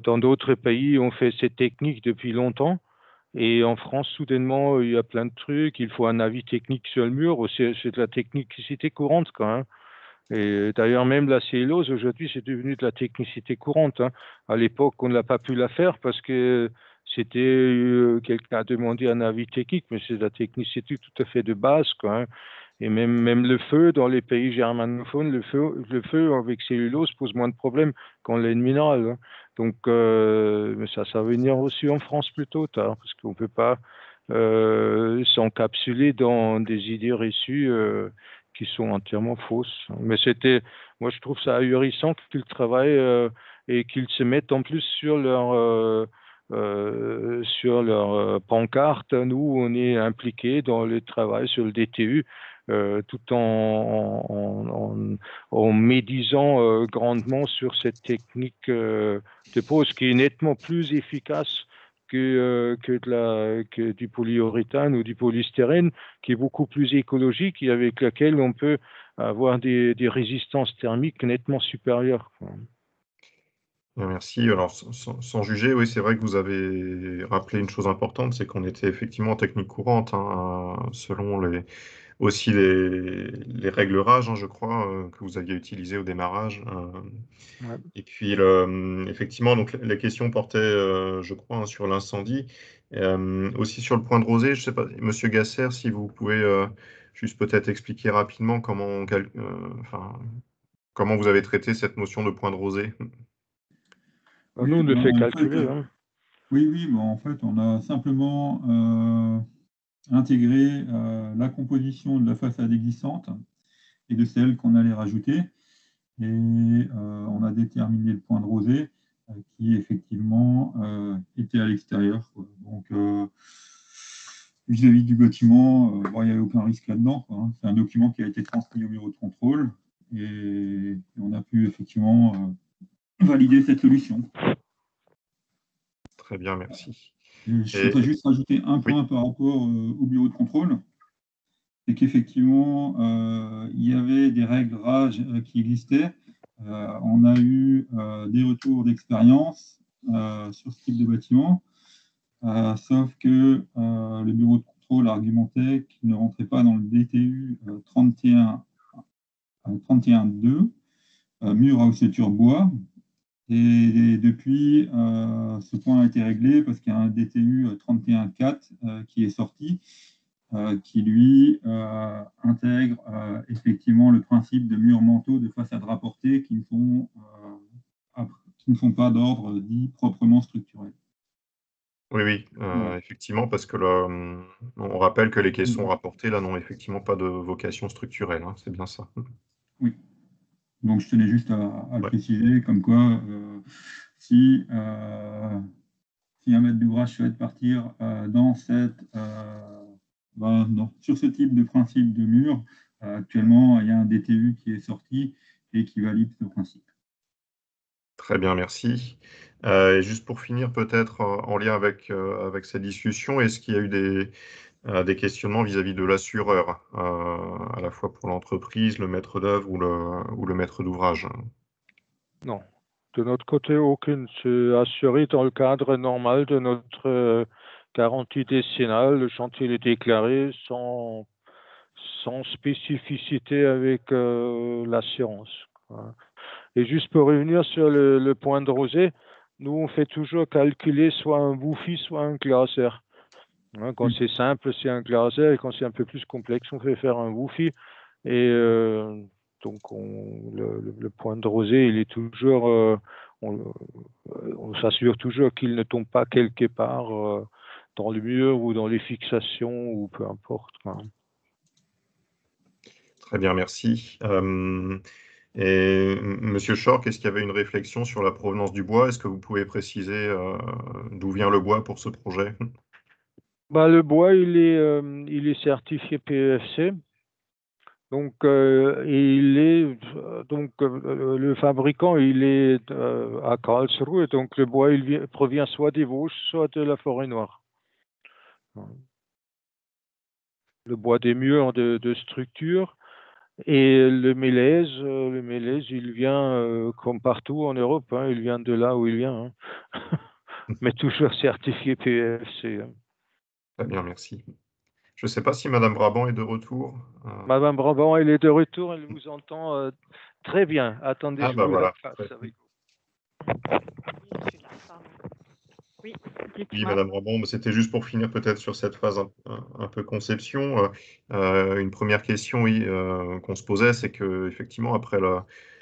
Dans d'autres pays, on fait cette technique depuis longtemps. Et en France, soudainement, il y a plein de trucs. Il faut un avis technique sur le mur. C'est de la technicité courante, quand même. Et d'ailleurs, même la cellulose, aujourd'hui, c'est devenu de la technicité courante, hein. À l'époque, on n'a pas pu la faire parce que c'était quelqu'un a demandé un avis technique, mais c'est de la technicité tout à fait de base, quoi, hein. Et même le feu, dans les pays germanophones, le feu avec cellulose pose moins de problèmes qu'en laine minérale, hein. Donc, mais ça va venir aussi en France plus tôt, tard, parce qu'on ne peut pas s'encapsuler dans des idées reçues qui sont entièrement fausses. Mais moi, je trouve ça ahurissant qu'ils travaillent et qu'ils se mettent en plus sur leur pancarte. Nous, on est impliqués dans le travail sur le DTU, tout en médisant grandement sur cette technique de pose qui est nettement plus efficace que du polyuréthane ou du polystyrène, qui est beaucoup plus écologique et avec laquelle on peut avoir des résistances thermiques nettement supérieures. Merci. Alors, sans juger, oui, c'est vrai que vous avez rappelé une chose importante, c'est qu'on était effectivement en technique courante, hein, selon aussi les règles RAGE, hein, je crois, que vous aviez utilisées au démarrage. Ouais. Et puis, effectivement, donc, la question portait, je crois, hein, sur l'incendie, aussi sur le point de rosée. Je ne sais pas, Monsieur Gasser, si vous pouvez juste peut-être expliquer rapidement comment vous avez traité cette notion de point de rosée. Oui, nous, on le fait calculer. Hein. Oui, bon, en fait, on a simplement intégré la composition de la façade existante et de celle qu'on allait rajouter. Et on a déterminé le point de rosée qui, effectivement, était à l'extérieur, quoi. Donc, vis-à-vis du bâtiment, il n'y avait aucun risque là-dedans, quoi, hein. C'est un document qui a été transmis au bureau de contrôle et on a pu, effectivement, valider cette solution. Très bien, merci. Je voudrais juste rajouter un point par rapport au bureau de contrôle. C'est qu'effectivement, il y avait des règles RAGE qui existaient. On a eu des retours d'expérience sur ce type de bâtiment. sauf que le bureau de contrôle argumentait qu'il ne rentrait pas dans le DTU 31.2, mur à ossature bois. Et depuis, ce point a été réglé parce qu'il y a un DTU 31.4 qui est sorti, qui lui intègre effectivement le principe de murs mentaux de façade rapportée qui ne sont pas d'ordre dit proprement structurel. Oui, Voilà. effectivement, parce que on rappelle que les caissons rapportés, là, n'ont effectivement pas de vocation structurelle, hein, c'est bien ça. Oui. Donc, je tenais juste à le Ouais. préciser, comme quoi, si un maître d'ouvrage souhaite partir sur ce type de principe de mur, actuellement, il y a un DTU qui est sorti et qui valide ce principe. Très bien, merci. Et juste pour finir, peut-être en lien avec cette discussion, est-ce qu'il y a eu des questionnements vis-à-vis de l'assureur, à la fois pour l'entreprise, le maître d'œuvre ou le maître d'ouvrage? Non. De notre côté, aucune. C'est assuré dans le cadre normal de notre garantie décennale. Le chantier est déclaré sans spécificité avec l'assurance. Et juste pour revenir sur le point de rosée, nous, on fait toujours calculer soit un Woofy, soit un glaser. Quand c'est simple, c'est un glaser, et quand c'est un peu plus complexe, on fait faire un Woofy. Et donc, le point de rosée, il est toujours, on s'assure toujours qu'il ne tombe pas quelque part dans le mur ou dans les fixations ou peu importe. Très bien, merci. Et Monsieur Schorck, est-ce qu'il y avait une réflexion sur la provenance du bois? Est-ce que vous pouvez préciser d'où vient le bois pour ce projet? Le bois, il est certifié PEFC. Donc, le fabricant, il est à Karlsruhe. Donc, le bois, il provient soit des Vosges, soit de la forêt noire. Le bois des murs de structure. Et le mélèze, il vient comme partout en Europe. Il vient de là où il vient. Mais toujours certifié PEFC. Très bien, merci. Je ne sais pas si Madame Brabant est de retour. Madame Brabant, elle est de retour, elle vous entend très bien. Attendez, je vous voilà. la passe avec vous. Oui, Oui, Madame Brabant, mais c'était juste pour finir peut-être sur cette phase un peu conception. Une première question, oui, qu'on se posait, c'est que effectivement, après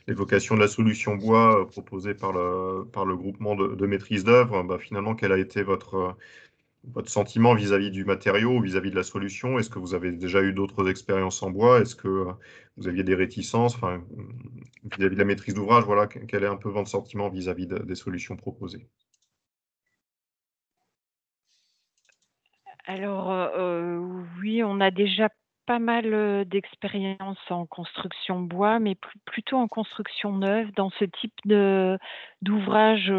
l'évocation de la solution bois proposée par le groupement de maîtrise d'œuvre, finalement, quel a été votre sentiment vis-à-vis du matériau, vis-à-vis de la solution? Est-ce que vous avez déjà eu d'autres expériences en bois? Est-ce que vous aviez des réticences, vis-à-vis de la maîtrise d'ouvrage? Voilà, quel est un peu votre sentiment vis-à-vis des solutions proposées? Alors, oui, on a déjà pas mal d'expérience en construction bois, mais plutôt en construction neuve. Dans ce type d'ouvrage,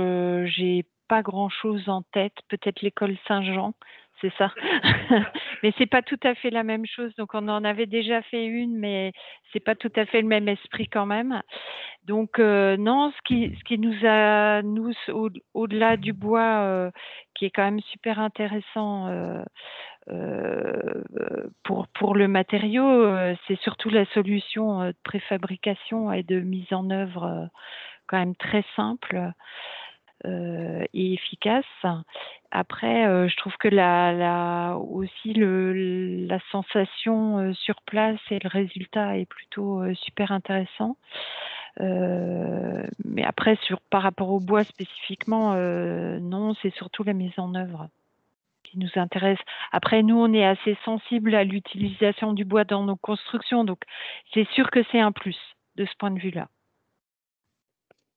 j'ai pas grand-chose en tête. Peut-être l'école Saint-Jean, c'est ça? Mais c'est pas tout à fait la même chose. Donc, on en avait déjà fait une, mais c'est pas tout à fait le même esprit quand même. Donc non, ce qui nous a, nous, au-delà du bois, qui est quand même super intéressant pour le matériau, c'est surtout la solution de préfabrication et de mise en œuvre quand même très simple et efficace. Après, je trouve que aussi la sensation sur place et le résultat est plutôt super intéressant. Mais après, par rapport au bois spécifiquement, non, c'est surtout la mise en œuvre qui nous intéresse. Après, nous, on est assez sensible à l'utilisation du bois dans nos constructions, donc c'est sûr que c'est un plus de ce point de vue-là.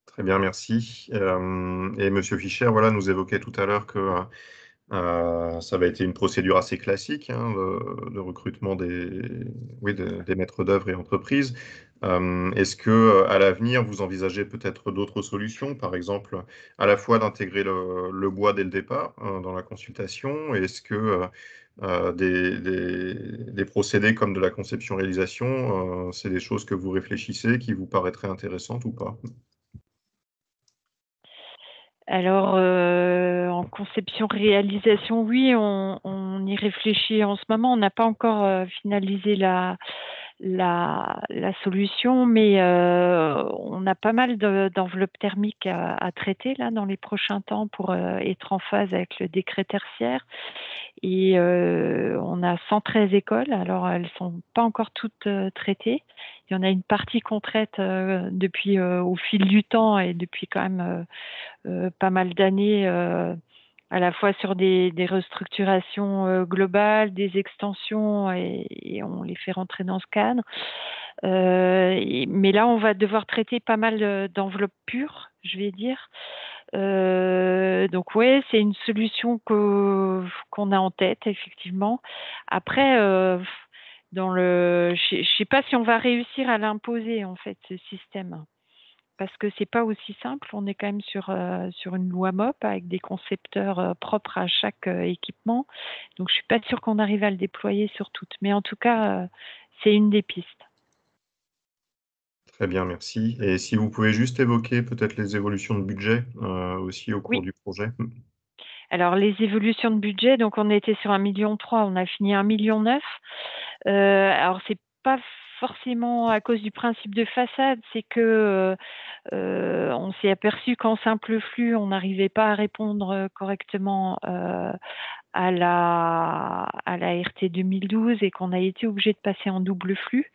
Très bien, merci. Et Monsieur Fischer, voilà, nous évoquait tout à l'heure que ça va être une procédure assez classique de recrutement des maîtres d'œuvre et entreprises. Est-ce que à l'avenir, vous envisagez peut-être d'autres solutions, par exemple, à la fois d'intégrer le bois dès le départ dans la consultation? Est-ce que des procédés comme de la conception-réalisation, c'est des choses que vous réfléchissez, qui vous paraîtraient intéressantes ou pas? Alors, en conception-réalisation, oui, on y réfléchit en ce moment. On n'a pas encore finalisé la solution, mais on a pas mal d'enveloppes thermiques à traiter là dans les prochains temps pour être en phase avec le décret tertiaire. Et on a 113 écoles, alors elles sont pas encore toutes traitées. Il y en a une partie qu'on traite depuis au fil du temps et depuis quand même pas mal d'années, à la fois sur des restructurations globales, des extensions, et on les fait rentrer dans ce cadre. Mais là, on va devoir traiter pas mal d'enveloppes pures, je vais dire. Donc ouais, c'est une solution qu'on a en tête, effectivement. Après, je sais pas si on va réussir à l'imposer, en fait, ce système. Parce que c'est pas aussi simple. On est quand même sur une loi MOP avec des concepteurs propres à chaque équipement. Donc je suis pas sûre qu'on arrive à le déployer sur toutes. Mais en tout cas, c'est une des pistes. Très bien, merci. Et si vous pouvez juste évoquer peut-être les évolutions de budget aussi au cours Oui. du projet. Alors les évolutions de budget, donc on était sur 1,3 million, on a fini 1,9 million. Alors c'est pas forcément à cause du principe de façade, c'est que on s'est aperçu qu'en simple flux, on n'arrivait pas à répondre correctement à la RT 2012 et qu'on a été obligé de passer en double flux.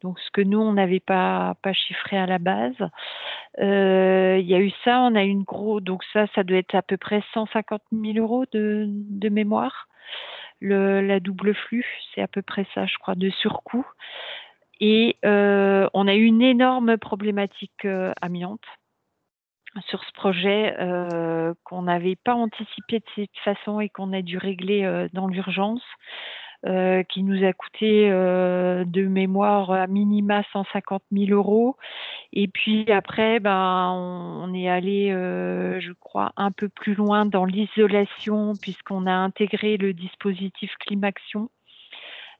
Donc, ce que nous, on n'avait pas chiffré à la base. Il y a eu ça, on a eu donc ça doit être à peu près 150 000 euros de mémoire. La double flux, c'est à peu près ça, je crois, de surcoût. Et on a eu une énorme problématique amiante sur ce projet qu'on n'avait pas anticipé de cette façon et qu'on a dû régler dans l'urgence, qui nous a coûté de mémoire à minima 150 000 euros. Et puis après, on est allé, je crois, un peu plus loin dans l'isolation puisqu'on a intégré le dispositif Climaction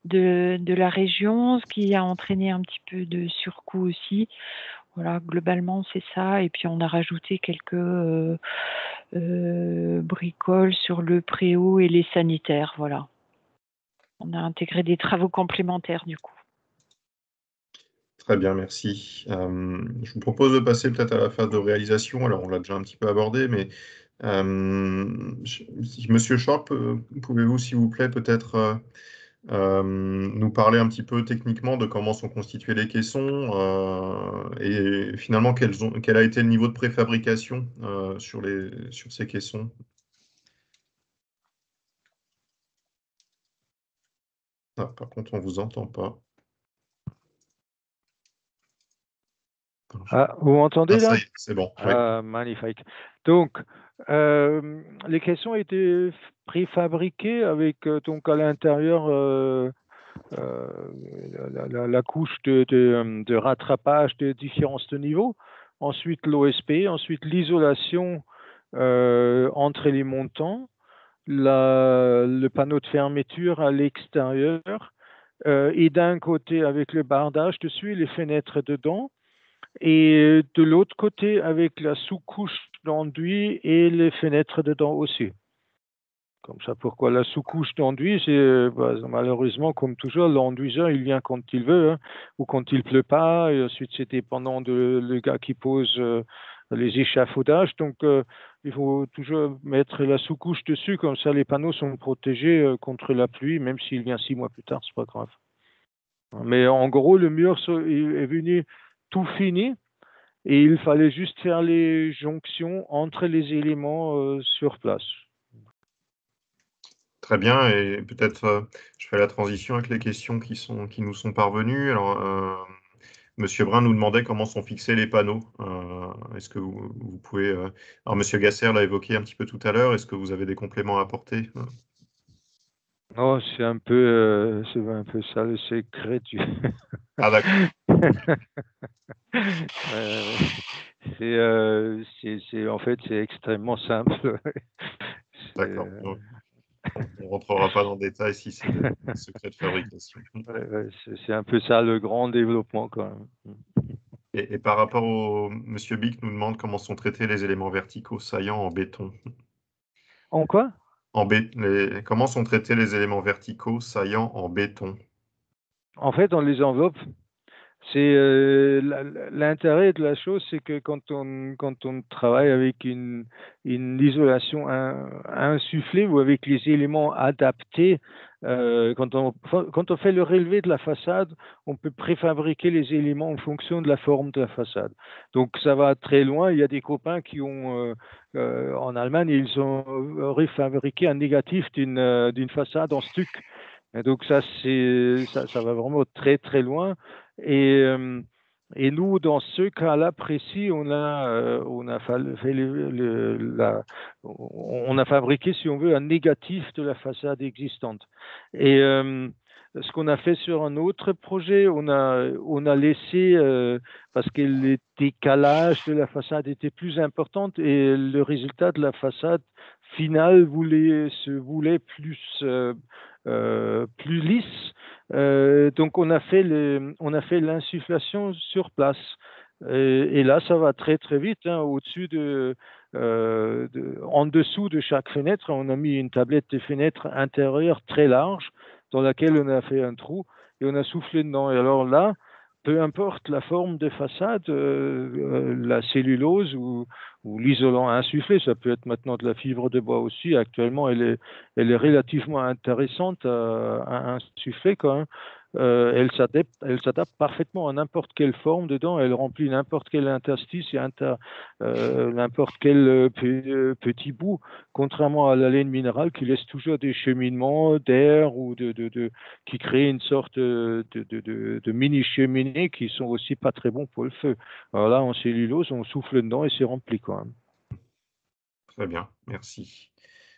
de la région, ce qui a entraîné un petit peu de surcoût aussi. Voilà, globalement, c'est ça. Et puis, on a rajouté quelques bricoles sur le préau et les sanitaires. Voilà. On a intégré des travaux complémentaires, du coup. Très bien, merci. Je vous propose de passer peut-être à la phase de réalisation. Alors, on l'a déjà un petit peu abordé, mais Monsieur Sharp, pouvez-vous, s'il vous plaît, peut-être nous parler un petit peu techniquement de comment sont constitués les caissons et finalement quel a été le niveau de préfabrication sur ces caissons? Ah, par contre, on ne vous entend pas. Ah, vous m'entendez là? Ça y est, c'est bon. Oui. Magnifique. Donc, les caissons étaient préfabriqués avec donc à l'intérieur la couche de rattrapage de différence de niveau, ensuite l'OSP, ensuite l'isolation entre les montants, le panneau de fermeture à l'extérieur, et d'un côté avec le bardage dessus et les fenêtres dedans, et de l'autre côté avec la sous-couche d'enduit et les fenêtres dedans aussi. Comme ça, pourquoi la sous-couche d'enduit? C'est malheureusement, comme toujours, l'enduiseur, il vient quand il veut, hein, ou quand il pleut pas, et ensuite c'est dépendant le gars qui pose les échafaudages. Donc, il faut toujours mettre la sous-couche dessus, comme ça les panneaux sont protégés contre la pluie, même s'il vient 6 mois plus tard, c'est pas grave. Mais en gros, le mur est venu tout fini, et il fallait juste faire les jonctions entre les éléments sur place. Très bien, et peut-être je fais la transition avec les questions qui nous sont parvenues. Alors, Monsieur Brun nous demandait comment sont fixés les panneaux. Est-ce que vous pouvez... Alors, Monsieur Gasser l'a évoqué un petit peu tout à l'heure. Est-ce que vous avez des compléments à apporter? Non, c'est un peu ça le secret du. Ah, d'accord. En fait, c'est extrêmement simple. D'accord. On ne rentrera pas dans le détail si c'est des secrets de fabrication. C'est un peu ça le grand développement quand même. Et par rapport au Monsieur Bic nous demande comment sont traités les éléments verticaux saillants en béton. En quoi? Comment sont traités les éléments verticaux saillants en béton? En fait, on les enveloppe. C'est l'intérêt de la chose, c'est que quand on travaille avec une isolation insufflée ou avec les éléments adaptés, quand on fait le relevé de la façade, on peut préfabriquer les éléments en fonction de la forme de la façade. Donc ça va très loin. Il y a des copains qui ont en Allemagne, ils ont refabriqué un négatif d'une façade en stuc. Et donc ça va vraiment très très loin. Et, euh, et nous, dans ce cas-là précis, on a on a fabriqué, si on veut, un négatif de la façade existante. Et ce qu'on a fait sur un autre projet, on a laissé, parce que le décalage de la façade était plus important et le résultat de la façade finale se voulait plus lisse. Donc on a fait l'insufflation sur place. Et là, ça va très très vite. Hein. En dessous de chaque fenêtre, on a mis une tablette de fenêtre intérieure très large dans laquelle on a fait un trou et on a soufflé dedans. Et alors là, peu importe la forme de façade, la cellulose ou l'isolant insufflé, ça peut être maintenant de la fibre de bois aussi. Actuellement, elle est relativement intéressante à insuffler quand même. Elle s'adapte parfaitement à n'importe quelle forme dedans. Elle remplit n'importe quel interstice et n'importe quel petit bout, contrairement à la laine minérale qui laisse toujours des cheminements d'air ou qui crée une sorte de mini cheminée qui sont aussi pas très bons pour le feu. Alors là, en cellulose, on souffle dedans et c'est rempli quand même. Très bien, merci.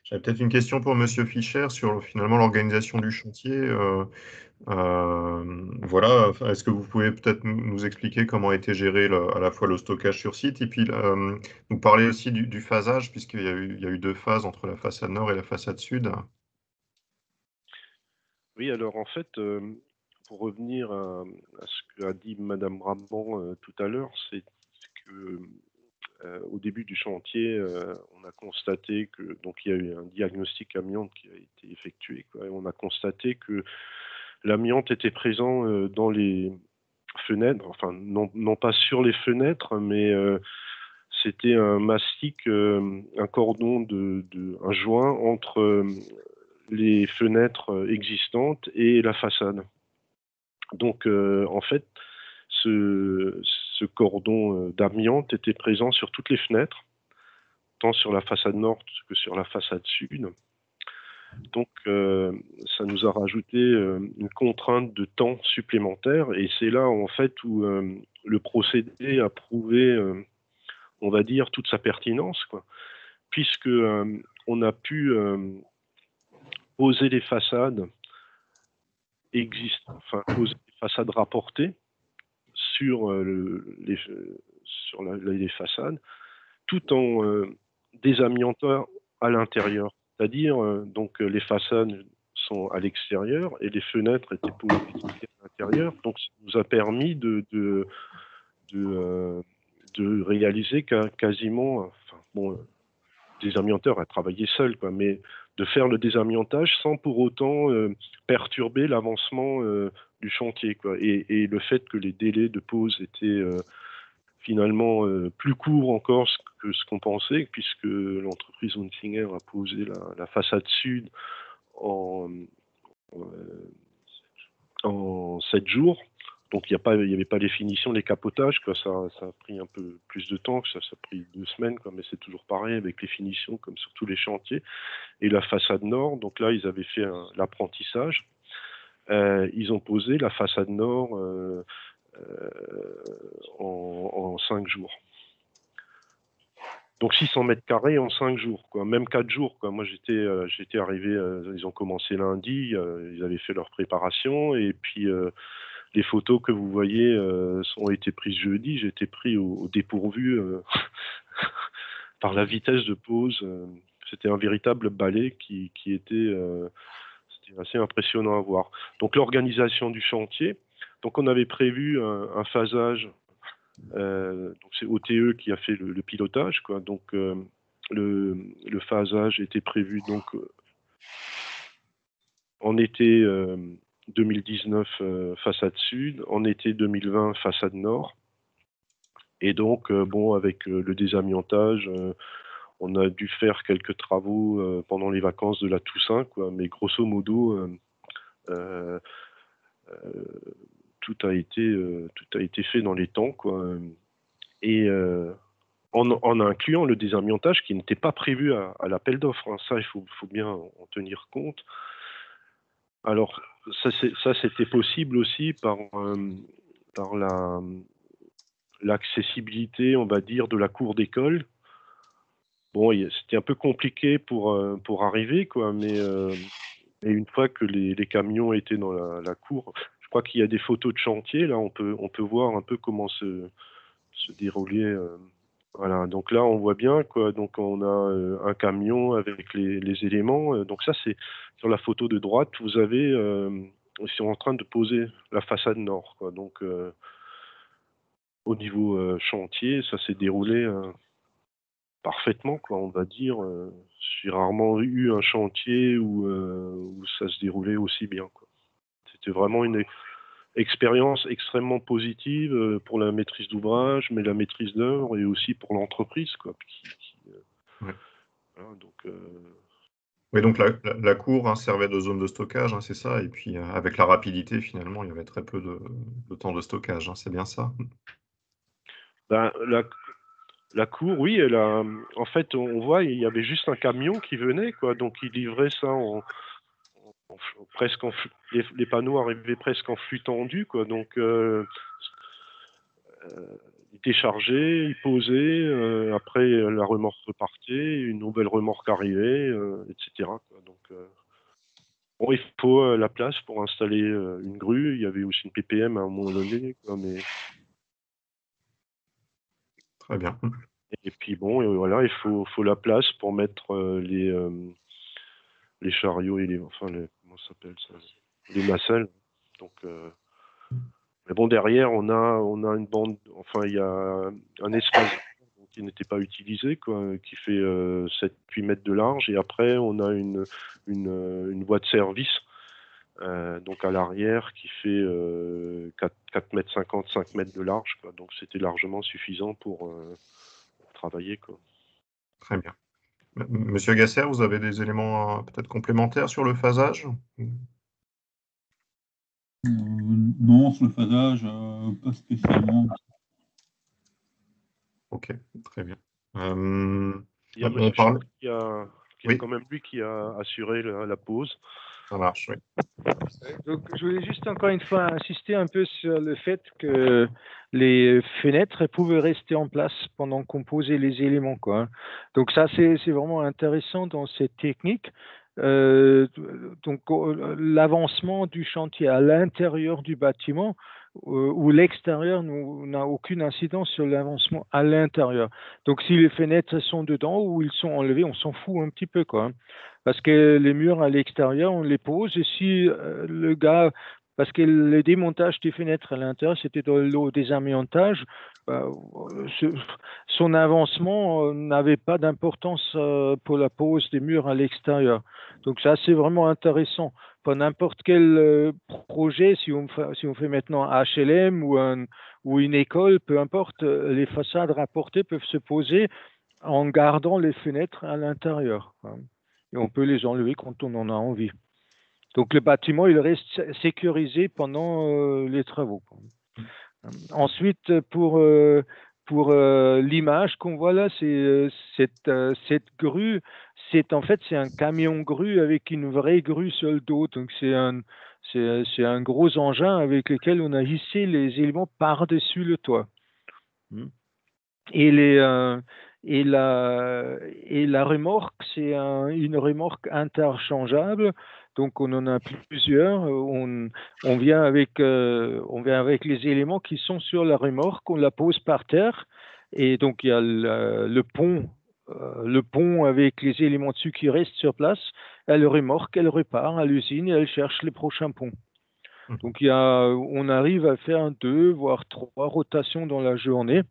J'avais peut-être une question pour Monsieur Fischer sur finalement l'organisation du chantier. Voilà, est-ce que vous pouvez peut-être nous expliquer comment a été géré à la fois le stockage sur site et puis nous parler aussi du phasage, puisqu'il y a eu deux phases entre la façade nord et la façade sud. Oui, alors en fait, pour revenir à ce qu'a dit Madame Brabant tout à l'heure, c'est que au début du chantier, on a constaté que donc il y a eu un diagnostic amiante qui a été effectué, quoi, et on a constaté que l'amiante était présent dans les fenêtres, enfin non pas sur les fenêtres, mais c'était un mastic, un cordon un joint entre les fenêtres existantes et la façade. Donc en fait, ce cordon d'amiante était présent sur toutes les fenêtres, tant sur la façade nord que sur la façade sud. Donc ça nous a rajouté une contrainte de temps supplémentaire et c'est là en fait où le procédé a prouvé, on va dire, toute sa pertinence, quoi, puisque on a pu poser les façades poser les façades rapportées sur les façades, tout en désamiantant à l'intérieur. C'est-à-dire, donc les façades sont à l'extérieur et les fenêtres étaient posées à l'intérieur. Donc, ça nous a permis de réaliser quasiment, enfin, bon, désamianteur a travaillé seul, quoi, mais de faire le désamiantage sans pour autant perturber l'avancement du chantier, quoi. Et le fait que les délais de pose étaient finalement plus courts encore que ce qu'on pensait, puisque l'entreprise Hunsinger a posé la façade sud en 7 jours. Donc il n'y avait pas les finitions, les capotages, quoi. Ça a pris un peu plus de temps, ça a pris 2 semaines, quoi, mais c'est toujours pareil avec les finitions comme sur tous les chantiers. Et la façade nord, donc là ils avaient fait l'apprentissage. Ils ont posé la façade nord en 5 jours. Donc 600 mètres carrés en 5 jours, quoi. Même 4 jours, quoi. Moi j'étais arrivé, ils ont commencé lundi, ils avaient fait leur préparation et puis les photos que vous voyez ont été prises jeudi. J'ai été pris au dépourvu par la vitesse de pose. C'était un véritable balai qui était c'était assez impressionnant à voir. Donc l'organisation du chantier. Donc on avait prévu un phasage Donc c'est OTE qui a fait le pilotage, quoi. Donc le phasage était prévu donc en été 2019 façade sud, en été 2020 façade nord. Et donc bon, avec le désamiantage, on a dû faire quelques travaux pendant les vacances de la Toussaint, quoi. Mais grosso modo, tout a été fait dans les temps, quoi. Et en incluant le désamiantage qui n'était pas prévu à l'appel d'offres, hein. Ça, il faut bien en tenir compte. Alors, ça c'était possible aussi par l'accessibilité, on va dire, de la cour d'école. Bon, c'était un peu compliqué pour arriver, quoi, mais une fois que les camions étaient dans la cour, je crois qu'il y a des photos de chantier, là, on peut voir un peu comment se déroulait. Voilà, donc là, on voit bien, quoi. Donc, on a un camion avec les éléments. Donc, ça, c'est sur la photo de droite, vous avez, ils sont en train de poser la façade nord, quoi. Donc, au niveau chantier, ça s'est déroulé parfaitement, quoi, on va dire. J'ai rarement eu un chantier où ça se déroulait aussi bien, quoi. C'était vraiment une expérience extrêmement positive pour la maîtrise d'ouvrage, mais la maîtrise d'œuvre et aussi pour l'entreprise, quoi. Ouais. Voilà, donc, Oui, donc la cour, hein, servait de zone de stockage, hein, c'est ça. Et puis avec la rapidité, finalement, il y avait très peu de temps de stockage, hein, c'est bien ça. ben, la cour, oui, en fait, on voit, il y avait juste un camion qui venait, quoi. Donc, il livrait ça presque les panneaux arrivaient presque en flux tendu, quoi. Donc, il déchargeait, il posait, après la remorque repartait, une nouvelle remorque arrivait, etc., quoi. Donc, bon, il faut la place pour installer une grue. Il y avait aussi une PPM à un moment donné, quoi, mais... Très bien. Et puis bon, voilà, il faut la place pour mettre les chariots et comment ça s'appelle ça, les nacelles. Donc, mais bon, derrière, on a une bande, enfin, il y a un espace qui n'était pas utilisé, quoi, qui fait 7-8 mètres de large, et après, on a une voie de service, donc à l'arrière, qui fait 4 mètres 50, 5 mètres de large, quoi. Donc, c'était largement suffisant pour travailler, quoi. Très bien. Monsieur Gasser, vous avez des éléments peut-être complémentaires sur le phasage? Non, sur le phasage, pas spécialement. Ok, très bien. Il y a On M. parle... qui a Oui, quand même lui qui a assuré la pause. ça marche, oui. Donc, je voulais juste encore une fois insister un peu sur le fait que les fenêtres pouvaient rester en place pendant qu'on posait les éléments, quoi, hein. Donc ça, c'est vraiment intéressant dans cette technique. Donc l'avancement du chantier à l'intérieur du bâtiment ou l'extérieur n'a aucune incidence sur l'avancement à l'intérieur. Donc si les fenêtres sont dedans ou ils sont enlevés, on s'en fout un petit peu, quoi, hein. Parce que les murs à l'extérieur, on les pose. Et si le gars, parce que le démontage des fenêtres à l'intérieur, c'était dans le désamiantage, son avancement n'avait pas d'importance pour la pose des murs à l'extérieur. Donc ça, c'est vraiment intéressant. Pour n'importe quel projet, si on fait maintenant un HLM ou une école, peu importe, les façades rapportées peuvent se poser en gardant les fenêtres à l'intérieur, quoi. Et on peut les enlever quand on en a envie. Donc le bâtiment, il reste sécurisé pendant les travaux. Ensuite, pour l'image qu'on voit là, c'est cette grue. C'est un camion grue avec une vraie grue sur le dos. Donc c'est un gros engin avec lequel on a hissé les éléments par-dessus le toit. Et la remorque, c'est une remorque interchangeable. Donc, on en a plusieurs. On vient avec les éléments qui sont sur la remorque, on la pose par terre. Et donc, il y a le pont avec les éléments dessus qui restent sur place. Elle remorque, elle repart à l'usine et elle cherche les prochains ponts. Donc on arrive à faire 2 voire 3 rotations dans la journée,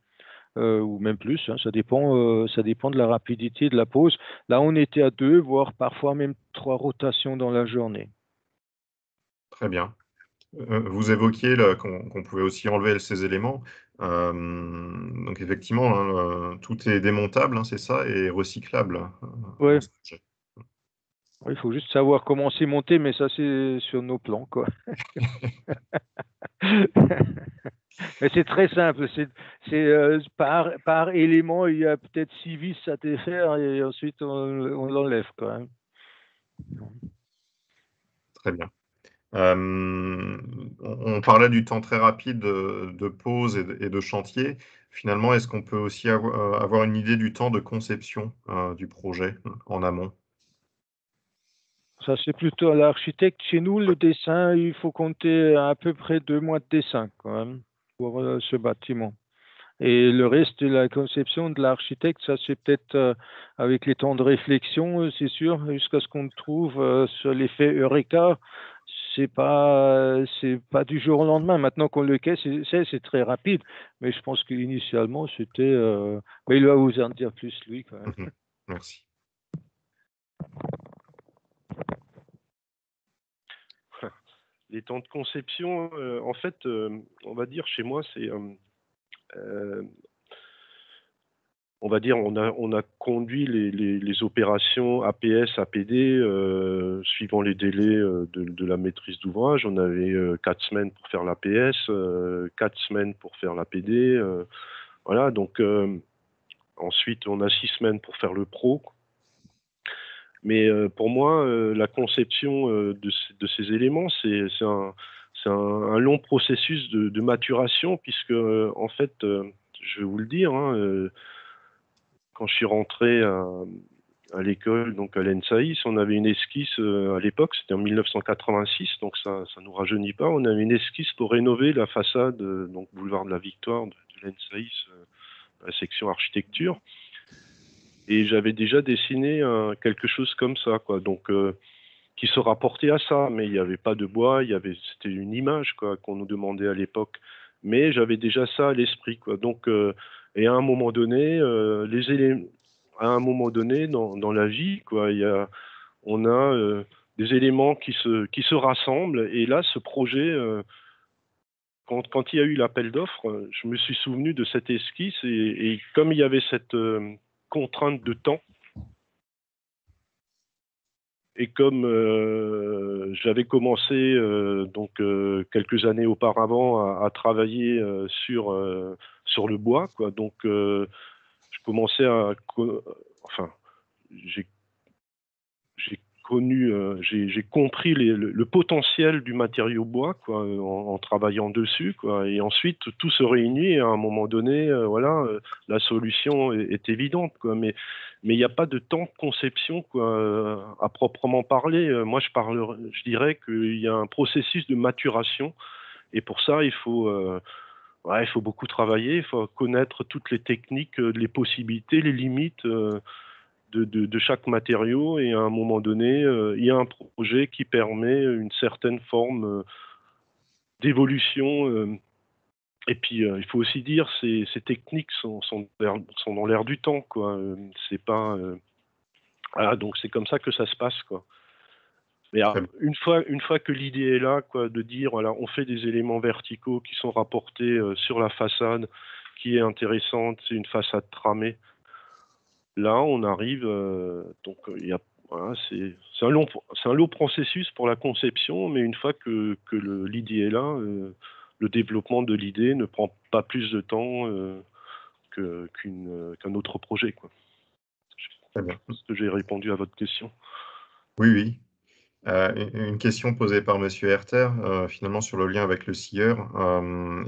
ou même plus, hein, ça dépend de la rapidité de la pose. Là, on était à 2 voire parfois même 3 rotations dans la journée. Très bien. Vous évoquiez qu'on pouvait aussi enlever ces éléments. Donc effectivement, hein, tout est démontable, hein, c'est ça, et recyclable Ouais. dans ce projet. Il faut juste savoir comment c'est monté, mais ça, c'est sur nos plans, quoi. Mais c'est très simple. Par élément, il y a peut-être 6 vis à défaire et ensuite on l'enlève, quand même. Très bien. On parlait du temps très rapide de pause et de chantier. Finalement, est-ce qu'on peut aussi avoir une idée du temps de conception du projet en amont? Ça, c'est plutôt à l'architecte. Chez nous, le dessin, il faut compter à peu près 2 mois de dessin, quand même, pour ce bâtiment. Et le reste de la conception de l'architecte, ça, c'est peut-être avec les temps de réflexion, c'est sûr, jusqu'à ce qu'on trouve sur l'effet Eureka. C'est pas du jour au lendemain. Maintenant qu'on le sait, c'est très rapide. Mais je pense qu'initialement, c'était. Mais il va vous en dire plus, lui, quand même. Merci. Les temps de conception, en fait, on va dire chez moi, c'est, on va dire, on a conduit les opérations APS, APD, suivant les délais de la maîtrise d'ouvrage. On avait 4 semaines pour faire l'APS, 4 semaines pour faire l'APD. Voilà, donc ensuite, on a 6 semaines pour faire le pro. Mais pour moi, la conception de ces éléments, c'est un long processus de maturation, puisque en fait, je vais vous le dire, hein, quand je suis rentré à l'école, donc à l'ENSAIS, on avait une esquisse à l'époque, c'était en 1986, donc ça nous rajeunit pas. On avait une esquisse pour rénover la façade, donc boulevard de la Victoire de l'ENSAIS, la section architecture. Et j'avais déjà dessiné quelque chose comme ça, quoi. Donc, qui se rapportait à ça, mais il n'y avait pas de bois, c'était une image, quoi, qu'on nous demandait à l'époque. Mais j'avais déjà ça à l'esprit, quoi. Donc, et à un moment donné, à un moment donné dans la vie, quoi, on a des éléments qui se rassemblent. Et là, ce projet, quand il y a eu l'appel d'offres, je me suis souvenu de cette esquisse et comme il y avait cette contrainte de temps, et comme j'avais commencé donc quelques années auparavant à travailler sur le bois, quoi, donc je commençais enfin j'ai connu, j'ai compris le potentiel du matériau bois, quoi, en travaillant dessus, quoi. Et ensuite, tout se réunit et à un moment donné, voilà, la solution est évidente, quoi. Mais il n'y a pas de temps de conception, quoi, à proprement parler. Moi, je dirais qu'il y a un processus de maturation. Et pour ça, il faut beaucoup travailler. Il faut connaître toutes les techniques, les possibilités, les limites. De chaque matériau, et à un moment donné, il y a un projet qui permet une certaine forme d'évolution. Et puis, il faut aussi dire, ces techniques sont dans l'air du temps, quoi. C'est pas, voilà, donc c'est comme ça que ça se passe, quoi. Mais une fois que l'idée est là, quoi, de dire, voilà, on fait des éléments verticaux qui sont rapportés sur la façade, qui est intéressante, c'est une façade tramée. Là, on arrive, donc voilà, c'est un long processus pour la conception, mais une fois que l'idée est là, le développement de l'idée ne prend pas plus de temps qu'un autre projet, quoi. Très bien. Je pense que j'ai répondu à votre question. Oui, oui. Une question posée par Monsieur Herter, finalement sur le lien avec le scieur.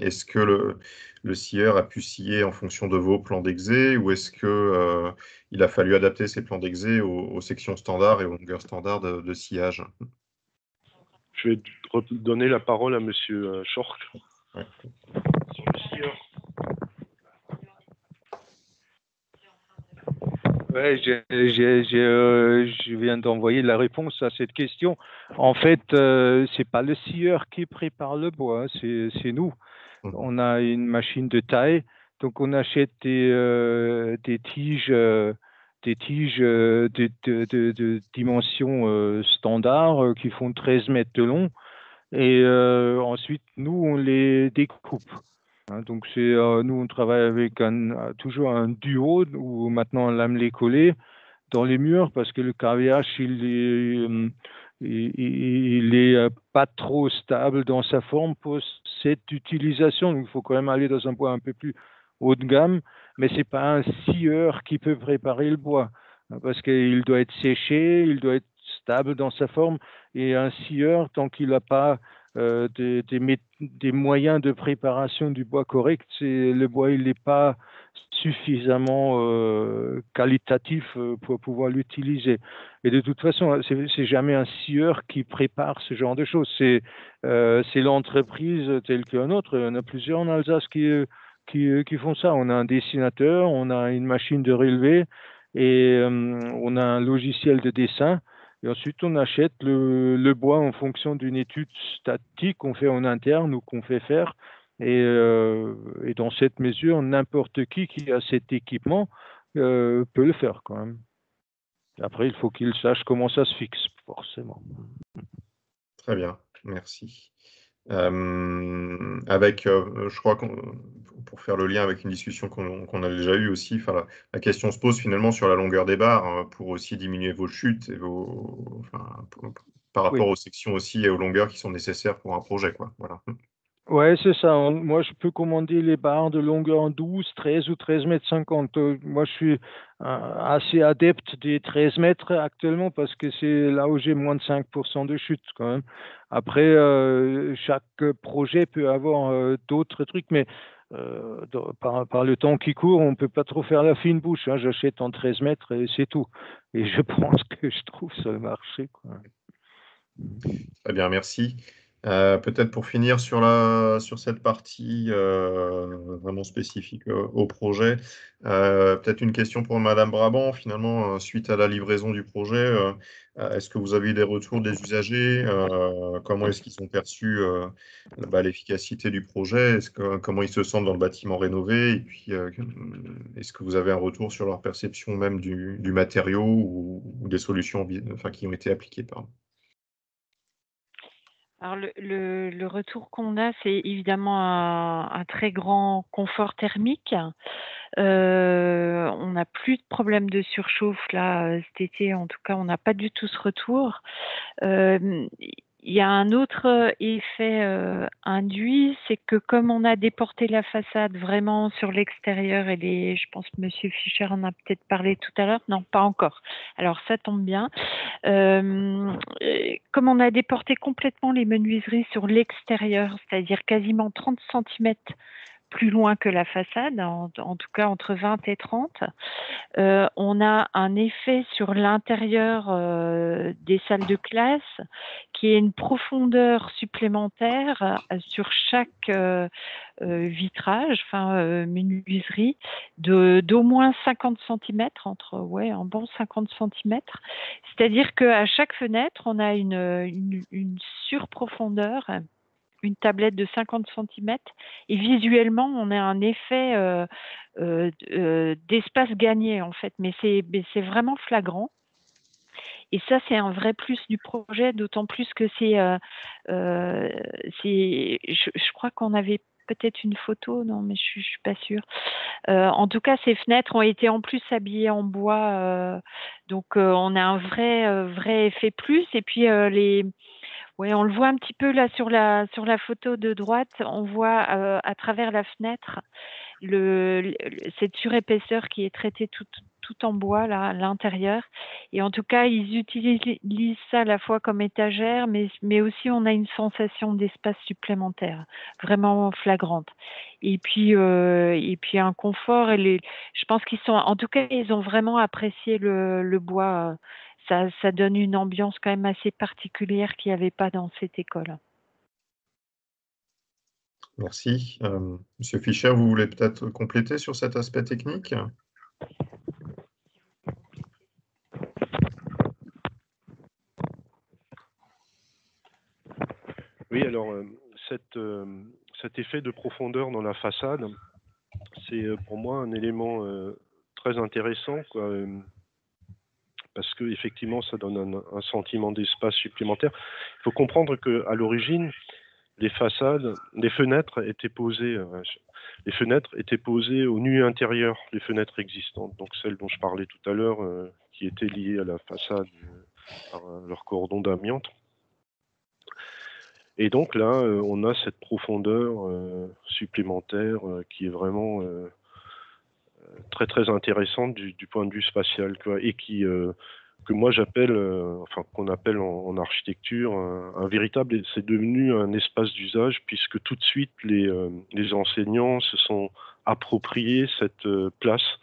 Est-ce que le scieur a pu scier en fonction de vos plans d'exé, ou est-ce que il a fallu adapter ces plans d'exé aux sections standards et aux longueurs standards de sciage? Je vais donner la parole à Monsieur Schork. Ouais. Sur le scieur. Ouais, je viens d'envoyer la réponse à cette question. En fait, c'est pas le scieur qui prépare le bois, c'est nous. On a une machine de taille, donc on achète des tiges, de dimension standard qui font 13 mètres de long. Et ensuite, nous, on les découpe. Hein, donc, nous, on travaille avec toujours un duo ou maintenant un lamelé collé dans les murs parce que le KVH, il est pas trop stable dans sa forme pour cette utilisation. Donc, il faut quand même aller dans un bois un peu plus haut de gamme, mais c'est pas un scieur qui peut préparer le bois hein, parce qu'il doit être séché, il doit être stable dans sa forme et un scieur, tant qu'il n'a pas des moyens de préparation du bois correct, le bois il n'est pas suffisamment qualitatif pour pouvoir l'utiliser. Et de toute façon, c'est jamais un scieur qui prépare ce genre de choses. C'est l'entreprise telle qu'un autre. Il y en a plusieurs en Alsace qui font ça. On a un dessinateur, on a une machine de relevé et on a un logiciel de dessin. Et ensuite, on achète le bois en fonction d'une étude statique qu'on fait en interne ou qu'on fait faire. Et dans cette mesure, n'importe qui a cet équipement peut le faire quand même. Après, il faut qu'il sache comment ça se fixe, forcément. Très bien, merci. Je crois pour faire le lien avec une discussion qu'on a déjà eue aussi, la question se pose finalement sur la longueur des barres pour aussi diminuer vos chutes et par rapport aux sections aussi et aux longueurs qui sont nécessaires pour un projet, quoi. Voilà. Ouais, c'est ça. Moi, je peux commander les barres de longueur 12, 13 ou 13 mètres 50. Moi, je suis assez adepte des 13 mètres actuellement parce que c'est là où j'ai moins de 5% de chute quand même. Après, chaque projet peut avoir d'autres trucs, mais par le temps qui court, on ne peut pas trop faire la fine bouche. Hein. J'achète en 13 mètres et c'est tout. Et je pense que je trouve sur le marché, quoi. Très bien, merci. Peut-être pour finir sur cette partie vraiment spécifique au projet, peut-être une question pour Madame Brabant. Finalement, suite à la livraison du projet, est-ce que vous avez eu des retours des usagers? Comment est-ce qu'ils ont perçu l'efficacité du projet? Comment ils se sentent dans le bâtiment rénové? Et puis, est-ce que vous avez un retour sur leur perception même du matériau ou des solutions qui ont été appliquées, pardon. Alors le retour qu'on a, c'est évidemment un très grand confort thermique. On n'a plus de problème de surchauffe là cet été, en tout cas, on n'a pas du tout ce retour. Il y a un autre effet induit, c'est que comme on a déporté la façade vraiment sur l'extérieur, je pense que Monsieur Fischer en a peut-être parlé tout à l'heure, non, pas encore. Alors ça tombe bien. Comme on a déporté complètement les menuiseries sur l'extérieur, c'est-à-dire quasiment 30 cm plus loin que la façade, en tout cas entre 20 et 30, on a un effet sur l'intérieur des salles de classe qui est une profondeur supplémentaire sur chaque vitrage, menuiserie, d'au moins 50 cm, un bon 50 cm. C'est-à-dire qu'à chaque fenêtre, on a une surprofondeur, une tablette de 50 cm, et visuellement, on a un effet d'espace gagné, en fait, mais c'est vraiment flagrant. Et ça, c'est un vrai plus du projet, d'autant plus que je crois qu'on avait peut-être une photo, non, mais je suis pas sûre. En tout cas, ces fenêtres ont été en plus habillées en bois, donc on a un vrai effet plus. Et puis ouais, on le voit un petit peu là sur la photo de droite, on voit à travers la fenêtre cette surépaisseur qui est traitée tout en bois là à l'intérieur. Et en tout cas, ils utilisent ça à la fois comme étagère, mais aussi on a une sensation d'espace supplémentaire, vraiment flagrante. Et puis un confort. Je pense en tout cas, ils ont vraiment apprécié le bois. Ça donne une ambiance quand même assez particulière qu'il n'y avait pas dans cette école. Merci. Monsieur Fischer, vous voulez peut-être compléter sur cet aspect technique? alors cet effet de profondeur dans la façade, c'est pour moi un élément très intéressant, quoi, parce que effectivement ça donne un sentiment d'espace supplémentaire. Il faut comprendre qu'à l'origine, les fenêtres étaient posées au nu intérieur, les fenêtres existantes, donc celles dont je parlais tout à l'heure, qui étaient liées à la façade par leur cordon d'amiante. Et donc là, on a cette profondeur supplémentaire qui est vraiment très très intéressante du point de vue spatial, quoi, et qui que moi j'appelle, qu'on appelle en architecture un véritable, c'est devenu un espace d'usage, puisque tout de suite les enseignants se sont appropriés cette place,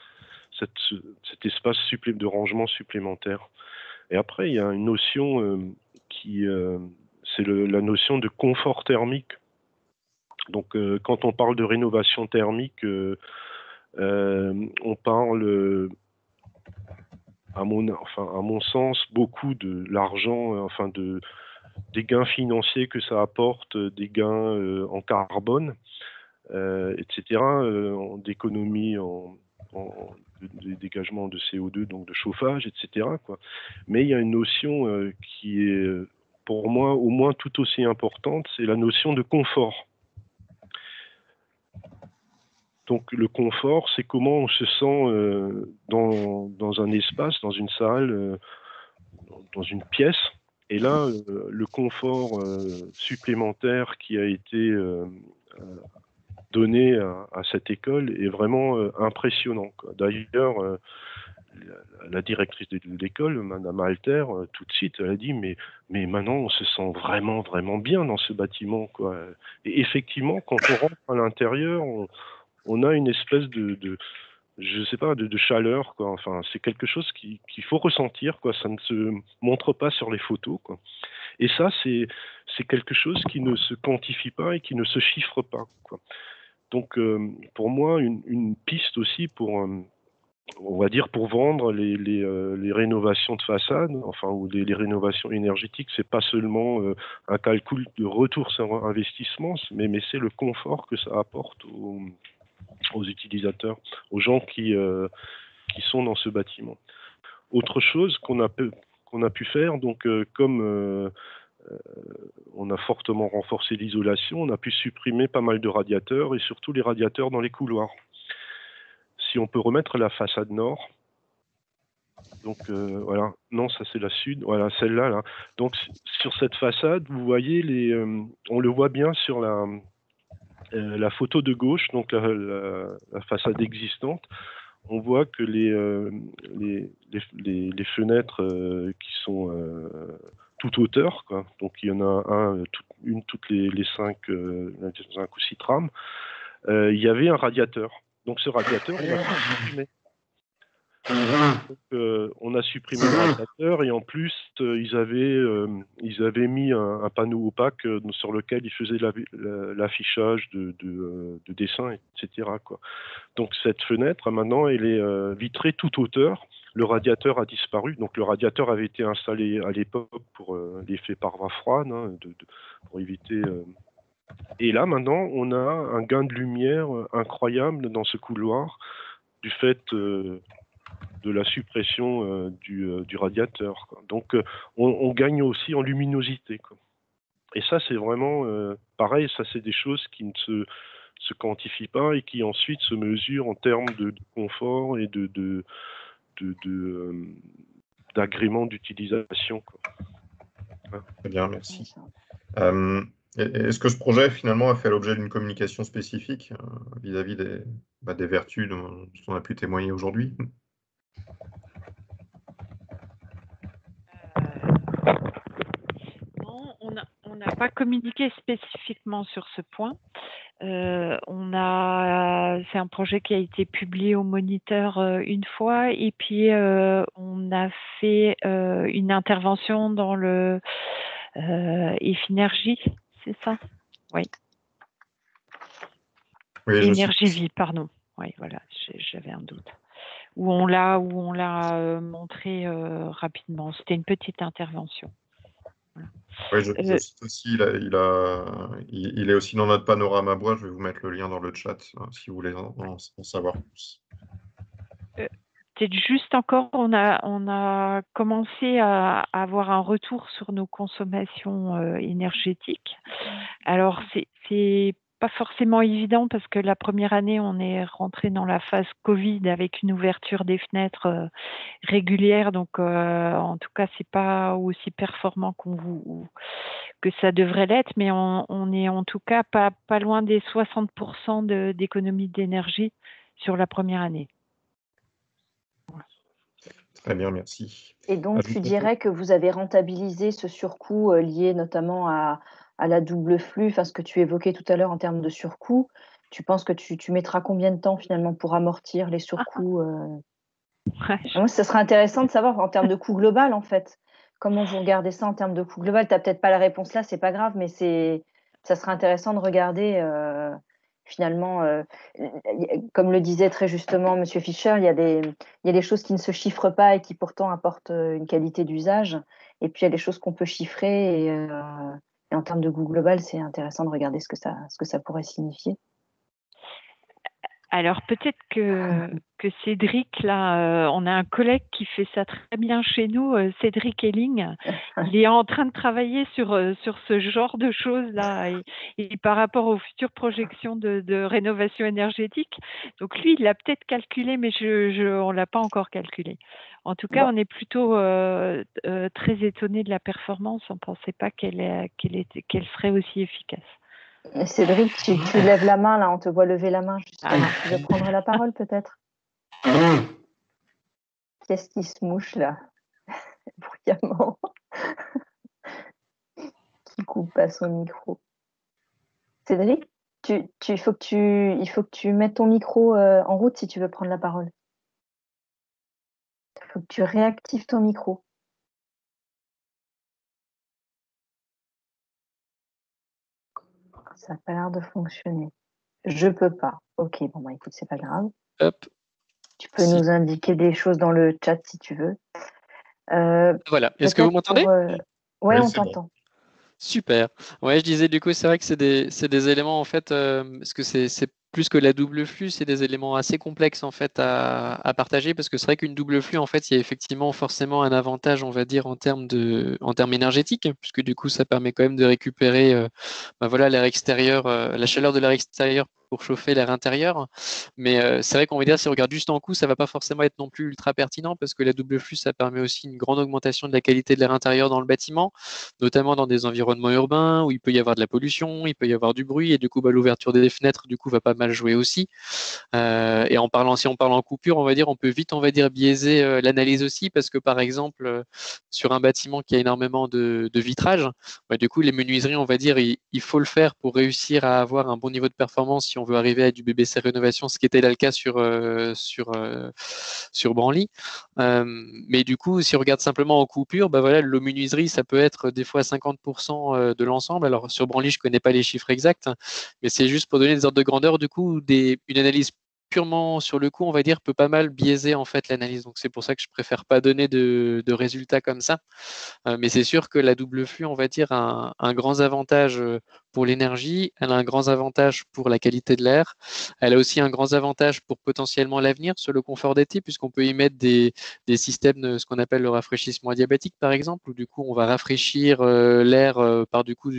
cet espace de rangement supplémentaire. Et après, il y a une notion c'est la notion de confort thermique. Donc, quand on parle de rénovation thermique, on parle, à mon sens, beaucoup de l'argent, des gains financiers que ça apporte, des gains en carbone, etc., d'économie de dégagement de CO2, donc de chauffage, etc., quoi. Mais il y a une notion qui est, pour moi, au moins tout aussi importante, c'est la notion de confort. Donc le confort, c'est comment on se sent dans un espace, dans une salle, dans une pièce. Et là, le confort supplémentaire qui a été donné à cette école est vraiment impressionnant, quoi. D'ailleurs, la directrice de l'école, Madame Alter, tout de suite, elle a dit mais maintenant on se sent vraiment vraiment bien dans ce bâtiment, quoi. Et effectivement, quand on rentre à l'intérieur, on a une espèce je sais pas, de chaleur, quoi. Enfin, c'est quelque chose qu'il faut ressentir, quoi. Ça ne se montre pas sur les photos, quoi. Et ça, c'est quelque chose qui ne se quantifie pas et qui ne se chiffre pas, quoi. Donc, pour moi, une piste aussi pour, on va dire, pour vendre les rénovations de façade, ou les rénovations énergétiques, c'est pas seulement un calcul de retour sur investissement, mais c'est le confort que ça apporte aux utilisateurs, aux gens qui sont dans ce bâtiment. Autre chose qu'on a pu faire, donc comme on a fortement renforcé l'isolation, on a pu supprimer pas mal de radiateurs, et surtout les radiateurs dans les couloirs. Si on peut remettre la façade nord, donc voilà, non, ça c'est la sud, voilà, celle-là, là. Donc sur cette façade, vous voyez, on le voit bien sur la photo de gauche, donc la façade existante. On voit que les fenêtres qui sont toute hauteur, quoi. Donc il y en a une toutes les 5 ou 6 trames. Il y avait un radiateur. Donc ce radiateur, on a supprimé. Donc, on a supprimé le radiateur, et en plus ils avaient mis un panneau opaque sur lequel ils faisaient l'affichage de dessins, etc., quoi. Donc cette fenêtre maintenant elle est vitrée toute hauteur. Le radiateur a disparu. Donc le radiateur avait été installé à l'époque pour l'effet paroi froide, hein, pour éviter. Et là maintenant on a un gain de lumière incroyable dans ce couloir du fait de la suppression du radiateur, quoi. Donc on gagne aussi en luminosité, quoi. Et ça c'est vraiment pareil, ça c'est des choses qui ne se quantifient pas et qui ensuite se mesurent en termes de confort et d'agrément d'utilisation, quoi. Très bien, merci. Est-ce que ce projet finalement a fait l'objet d'une communication spécifique vis-à-vis des vertus dont on a pu témoigner aujourd'hui? Non, on n'a pas communiqué spécifiquement sur ce point. C'est un projet qui a été publié au Moniteur une fois, et puis on a fait une intervention dans le Effinergie, c'est ça? Oui. Oui, Énergie Vie, pardon. Oui, voilà, j'avais un doute. Où on l'a montré rapidement. C'était une petite intervention. Oui, je Euh, cite aussi, il est aussi dans notre panorama bois. Je vais vous mettre le lien dans le chat si vous voulez en savoir plus. Peut-être juste encore, on a commencé à avoir un retour sur nos consommations énergétiques. Alors, c'est pas forcément évident parce que la première année, on est rentré dans la phase Covid avec une ouverture des fenêtres régulière. Donc, en tout cas, c'est pas aussi performant que ça devrait l'être, mais on est en tout cas pas loin des 60% d'économie d'énergie sur la première année. Très bien, merci. Et donc, tu dirais que vous avez rentabilisé ce surcoût lié notamment à la double flux, enfin ce que tu évoquais tout à l'heure en termes de surcoût. Tu penses que tu mettras combien de temps finalement pour amortir les surcoûts Ouais, Moi, ça serait intéressant de savoir en termes de coût global, en fait. Comment vous regardez ça en termes de coût global? Tu n'as peut-être pas la réponse là, c'est pas grave, mais ça serait intéressant de regarder finalement, comme le disait très justement Monsieur Fischer, il y a des choses qui ne se chiffrent pas et qui pourtant apportent une qualité d'usage. Et puis il y a des choses qu'on peut chiffrer et en termes de coût global, c'est intéressant de regarder ce que ça pourrait signifier. Alors peut-être que Cédric, là, on a un collègue qui fait ça très bien chez nous, Cédric Elling. Il est en train de travailler sur ce genre de choses-là et par rapport aux futures projections de rénovation énergétique. Donc lui, il l'a peut-être calculé, mais on l'a pas encore calculé. En tout cas, on est plutôt très étonné de la performance. On ne pensait pas qu'elle serait aussi efficace. Cédric, tu lèves la main, là, on te voit lever la main justement. Tu veux prendre la parole peut-être? Qu'est-ce qui se mouche là? Bruyamment. Qui coupe pas son micro. Cédric, il faut que tu mettes ton micro en route si tu veux prendre la parole. Il faut que tu réactives ton micro. Ça n'a pas l'air de fonctionner. Je peux pas. Ok, bon bah écoute, c'est pas grave. Hop. Tu peux nous indiquer des choses dans le chat si tu veux. Voilà. Est-ce que vous m'entendez? Ouais, Oui, on c'est bon. t'entend. Super. Ouais, je disais du coup, c'est vrai que c'est des éléments en fait, parce que c'est plus que la double flux, c'est des éléments assez complexes en fait à partager parce que c'est vrai qu'une double flux en fait, il y a effectivement forcément un avantage, on va dire en termes énergétiques, puisque du coup, ça permet quand même de récupérer, voilà, l'air extérieur, la chaleur de l'air extérieur pour chauffer l'air intérieur. Mais c'est vrai qu'on va dire si on regarde juste en coût, ça va pas forcément être non plus ultra pertinent parce que la double flux, ça permet aussi une grande augmentation de la qualité de l'air intérieur dans le bâtiment, notamment dans des environnements urbains où il peut y avoir de la pollution, il peut y avoir du bruit, et du coup, l'ouverture des fenêtres, du coup, va pas mal jouer aussi. Et si on parle en coupure, on va dire, on peut vite, on va dire, biaiser l'analyse aussi, parce que par exemple, sur un bâtiment qui a énormément de vitrage, du coup, les menuiseries, on va dire, il faut le faire pour réussir à avoir un bon niveau de performance si on veut arriver à du BBC rénovation, ce qui était là le cas sur Branly. Mais du coup, si on regarde simplement en coupure, voilà, le menuiserie, ça peut être des fois 50% de l'ensemble. Alors sur Branly, je connais pas les chiffres exacts, mais c'est juste pour donner des ordres de grandeur. Du coup, une analyse purement sur le coup, on va dire, peut pas mal biaiser en fait l'analyse. Donc c'est pour ça que je préfère pas donner de résultats comme ça. Mais c'est sûr que la double flux, on va dire, a un grand avantage pour l'énergie, elle a un grand avantage pour la qualité de l'air, elle a aussi un grand avantage pour potentiellement l'avenir sur le confort d'été, puisqu'on peut y mettre des systèmes de ce qu'on appelle le rafraîchissement adiabatique, par exemple, où du coup on va rafraîchir l'air par du coup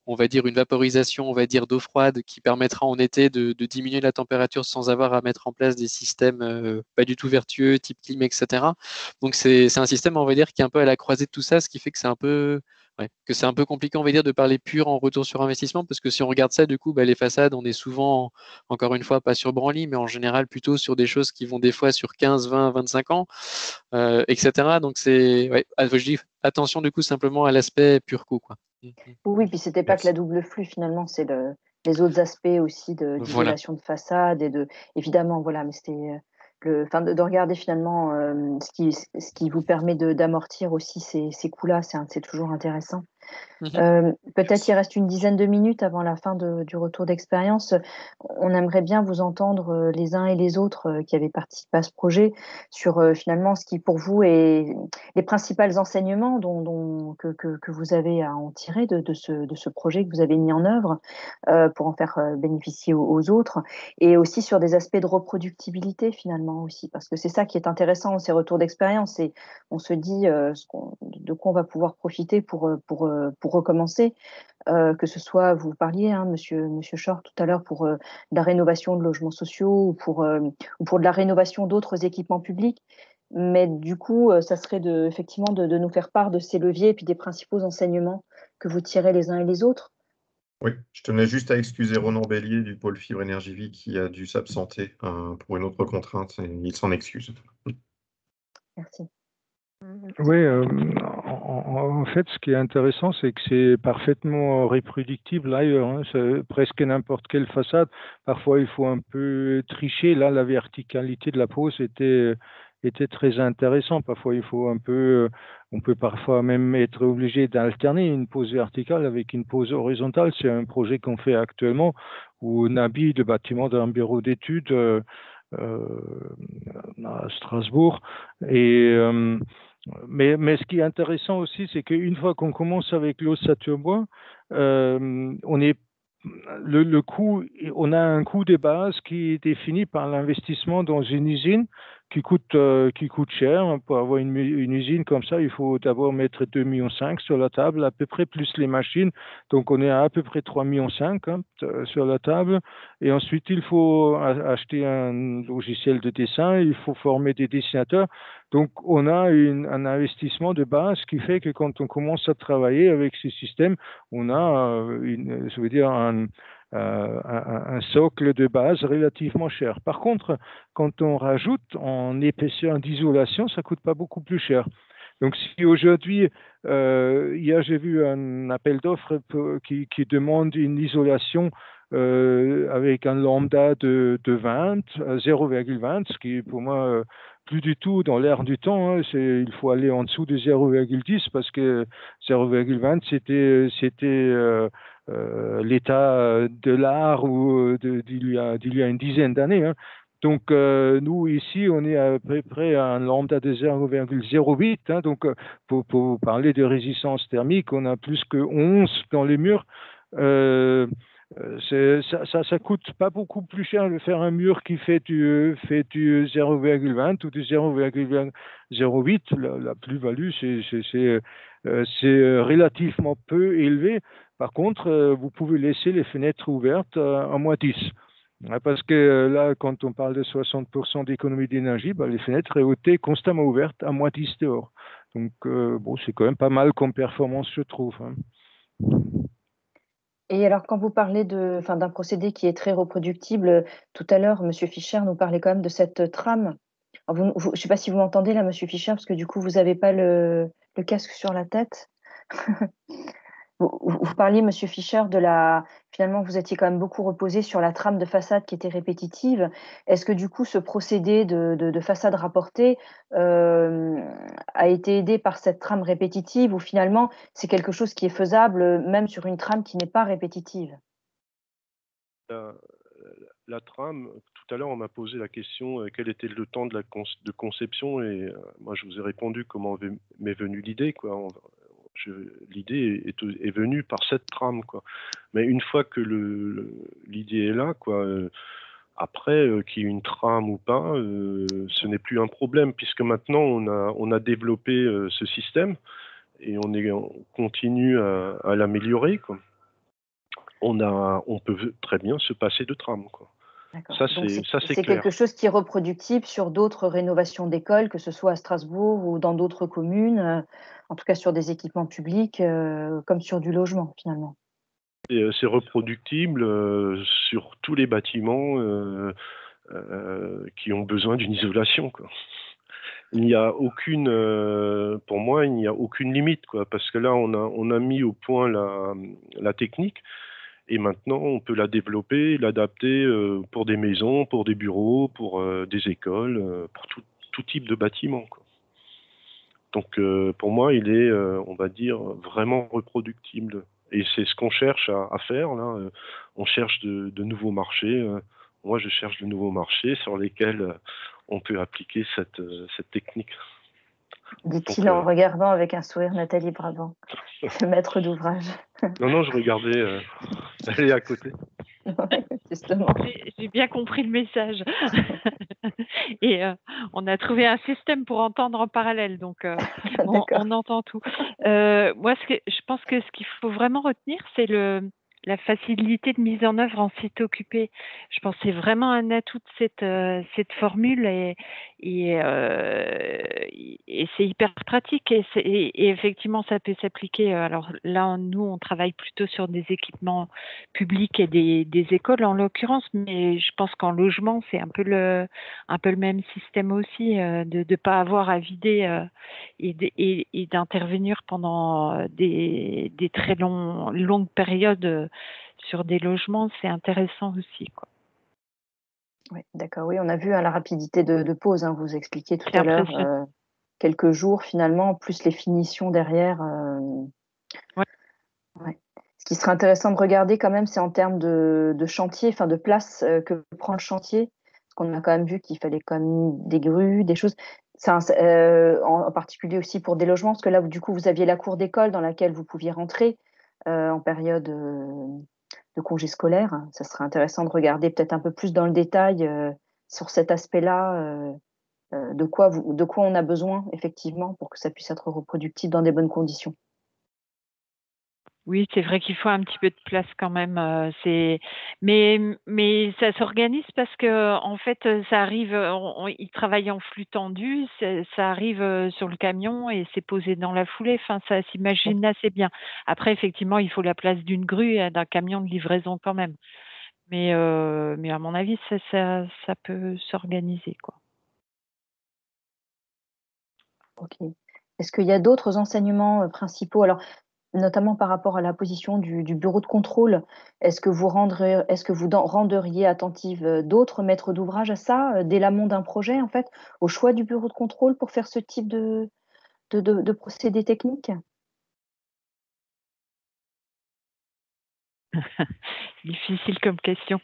on va dire une vaporisation, on va dire d'eau froide qui permettra en été de diminuer la température sans avoir à mettre en place des systèmes pas du tout vertueux, type clim, etc. Donc c'est un système, on va dire, qui est un peu à la croisée de tout ça, ce qui fait que c'est un peu compliqué, on va dire, de parler pur en retour sur investissement, parce que si on regarde ça, du coup, les façades, on est souvent, encore une fois, pas sur Branly, mais en général plutôt sur des choses qui vont des fois sur 15, 20, 25 ans, etc. Donc je dis attention du coup simplement à l'aspect pur coût, quoi. Oui, puis c'était pas que la double flux finalement, c'est les autres aspects aussi d'isolation de façade évidemment, voilà, mais c'était de regarder finalement ce qui vous permet d'amortir aussi ces coûts-là, c'est toujours intéressant. Peut-être il reste une dizaine de minutes avant la fin du retour d'expérience. On aimerait bien vous entendre les uns et les autres qui avaient participé à ce projet sur finalement ce qui pour vous est les principaux enseignements que vous avez à en tirer de ce projet que vous avez mis en œuvre pour en faire bénéficier aux autres, et aussi sur des aspects de reproductibilité finalement aussi, parce que c'est ça qui est intéressant, ces retours d'expérience, et on se dit de quoi on va pouvoir profiter pour recommencer, que ce soit, vous parliez, hein, monsieur Short, tout à l'heure, pour de la rénovation de logements sociaux ou pour de la rénovation d'autres équipements publics. Mais du coup, ça serait effectivement de nous faire part de ces leviers et puis des principaux enseignements que vous tirez les uns et les autres. Oui, je tenais juste à excuser Ronan Bélier du pôle Fibre Énergie Vie qui a dû s'absenter pour une autre contrainte, et il s'en excuse. Merci. Oui, en fait, ce qui est intéressant, c'est que c'est parfaitement reproductible ailleurs, hein. C'est presque n'importe quelle façade. Parfois, il faut un peu tricher. Là, la verticalité de la pose était très intéressant. Parfois, il faut un peu, on peut parfois même être obligé d'alterner une pose verticale avec une pose horizontale. C'est un projet qu'on fait actuellement où on habille le bâtiment d'un bureau d'études à Strasbourg. Mais ce qui est intéressant aussi, c'est qu'une fois qu'on commence avec l'ossature bois, on est le coût, on a un coût de base qui est défini par l'investissement dans une usine qui coûte cher. Pour avoir une usine comme ça, il faut d'abord mettre 2,5 millions sur la table, à peu près, plus les machines. Donc, on est à peu près 3,5 millions sur la table. Et ensuite, il faut acheter un logiciel de dessin, il faut former des dessinateurs. Donc, on a un investissement de base qui fait que quand on commence à travailler avec ces systèmes, on a un socle de base relativement cher. Par contre, quand on rajoute en épaisseur d'isolation, ça ne coûte pas beaucoup plus cher. Donc, si aujourd'hui, hier, j'ai vu un appel d'offres qui demande une isolation avec un lambda de 20, 0,20, ce qui est pour moi plus du tout dans l'air du temps, hein. Il faut aller en dessous de 0,10 parce que 0,20 c'était l'état de l'art d'il y a une dizaine d'années, hein. Donc, nous, ici, on est à peu près à un lambda de 0,08. Hein. Donc, pour parler de résistance thermique, on a plus que 11 dans les murs. Ça coûte pas beaucoup plus cher de faire un mur qui fait du 0,20 ou du 0,08. La plus-value, c'est relativement peu élevé. Par contre, vous pouvez laisser les fenêtres ouvertes à moins 10. Parce que là, quand on parle de 60% d'économie d'énergie, les fenêtres étaient constamment ouvertes à moins 10 dehors. Donc, bon, c'est quand même pas mal comme performance, je trouve, hein. Et alors, quand vous parlez d'un procédé qui est très reproductible, tout à l'heure, Monsieur Fischer nous parlait quand même de cette trame. Alors je ne sais pas si vous m'entendez là, Monsieur Fischer, parce que du coup, vous n'avez pas le casque sur la tête. Vous parliez, Monsieur Fischer, finalement, vous étiez quand même beaucoup reposé sur la trame de façade qui était répétitive. Est-ce que du coup, ce procédé de façade rapportée a été aidé par cette trame répétitive, ou finalement, c'est quelque chose qui est faisable même sur une trame qui n'est pas répétitive? La trame, tout à l'heure, on m'a posé la question quel était le temps de conception, et moi, je vous ai répondu comment m'est venue l'idée, quoi. L'idée est venue par cette trame, quoi. Mais une fois que l'idée est là, quoi, après qu'il y ait une trame ou pas, ce n'est plus un problème, puisque maintenant on a développé ce système et on continue à l'améliorer, quoi. On peut très bien se passer de trame, quoi. Ça, c'est clair. Quelque chose qui est reproductible sur d'autres rénovations d'écoles, que ce soit à Strasbourg ou dans d'autres communes, en tout cas sur des équipements publics, comme sur du logement, finalement. C'est reproductible sur tous les bâtiments qui ont besoin d'une isolation, quoi. Il n'y a aucune, pour moi, il n'y a aucune limite, quoi, parce que là, on a mis au point la technique. Et maintenant, on peut la développer, l'adapter pour des maisons, pour des bureaux, pour des écoles, pour tout type de bâtiment, quoi. Donc pour moi, il est, on va dire, vraiment reproductible. Et c'est ce qu'on cherche à faire là. On cherche de nouveaux marchés. Moi, je cherche de nouveaux marchés sur lesquels on peut appliquer cette technique. Dit-il en regardant avec un sourire Nathalie Brabant, le maître d'ouvrage. Non, je regardais, elle est à côté. Ouais, justement. J'ai bien compris le message. Et on a trouvé un système pour entendre en parallèle, donc on entend tout. Moi, je pense que ce qu'il faut vraiment retenir, c'est la facilité de mise en œuvre en site occupé. Je pense que c'est vraiment un atout de cette formule et c'est hyper pratique et effectivement ça peut s'appliquer. Alors là, nous, on travaille plutôt sur des équipements publics et des écoles en l'occurrence, mais je pense qu'en logement, c'est un peu le même système aussi, de ne pas avoir à vider et d'intervenir pendant des très longues périodes sur des logements, c'est intéressant aussi, quoi. Oui, d'accord. Oui, on a vu la rapidité de pause. Vous expliquiez tout à l'heure, quelques jours finalement, plus les finitions derrière. Ouais. Ouais. Ce qui serait intéressant de regarder quand même, c'est en termes de chantier, enfin de place que prend le chantier. Parce qu'on a quand même vu qu'il fallait quand même des grues, des choses. En particulier aussi pour des logements, parce que là, du coup, vous aviez la cour d'école dans laquelle vous pouviez rentrer en période de congé scolaire. Ça serait intéressant de regarder peut-être un peu plus dans le détail sur cet aspect-là, de quoi on a besoin effectivement pour que ça puisse être reproductible dans des bonnes conditions. Oui, c'est vrai qu'il faut un petit peu de place quand même. Mais ça s'organise parce que en fait, ça arrive. Ils travaillent en flux tendu. Ça arrive sur le camion et c'est posé dans la foulée. Enfin, ça s'imagine assez bien. Après, effectivement, il faut la place d'une grue et d'un camion de livraison quand même. Mais à mon avis, ça peut s'organiser, quoi. Ok. Est-ce qu'il y a d'autres enseignements principaux? Alors, notamment par rapport à la position du bureau de contrôle, est-ce que vous renderiez attentive d'autres maîtres d'ouvrage à ça, dès l'amont d'un projet, en fait, au choix du bureau de contrôle pour faire ce type de procédés techniques? Difficile comme question.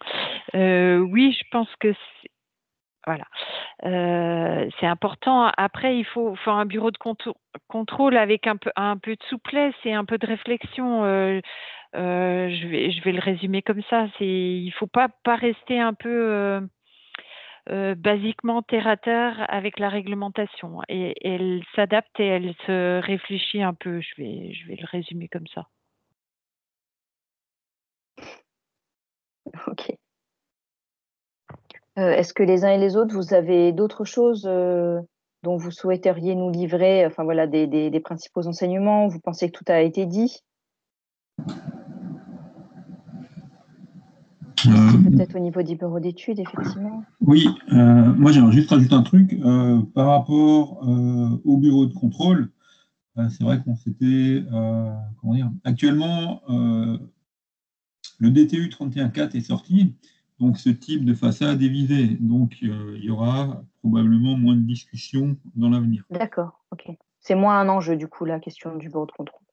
Oui, je pense que voilà. C'est important. Après, il faut un bureau de contrôle avec un peu de souplesse et un peu de réflexion. Je vais le résumer comme ça. Il faut pas rester un peu basiquement terre à terre avec la réglementation. Et elle s'adapte et elle se réfléchit un peu. Je vais le résumer comme ça. Ok. Est-ce que les uns et les autres, vous avez d'autres choses dont vous souhaiteriez nous livrer, enfin voilà, des principaux enseignements? Vous pensez que tout a été dit? Peut-être au niveau des bureaux d'études, effectivement. Oui, moi j'aimerais juste rajouter un truc par rapport au bureau de contrôle. C'est vrai qu'on s'était, comment dire, actuellement, le DTU 31.4 est sorti, donc ce type de façade est visé. Donc il y aura probablement moins de discussions dans l'avenir. D'accord, ok. C'est moins un enjeu, du coup, la question du bureau de contrôle.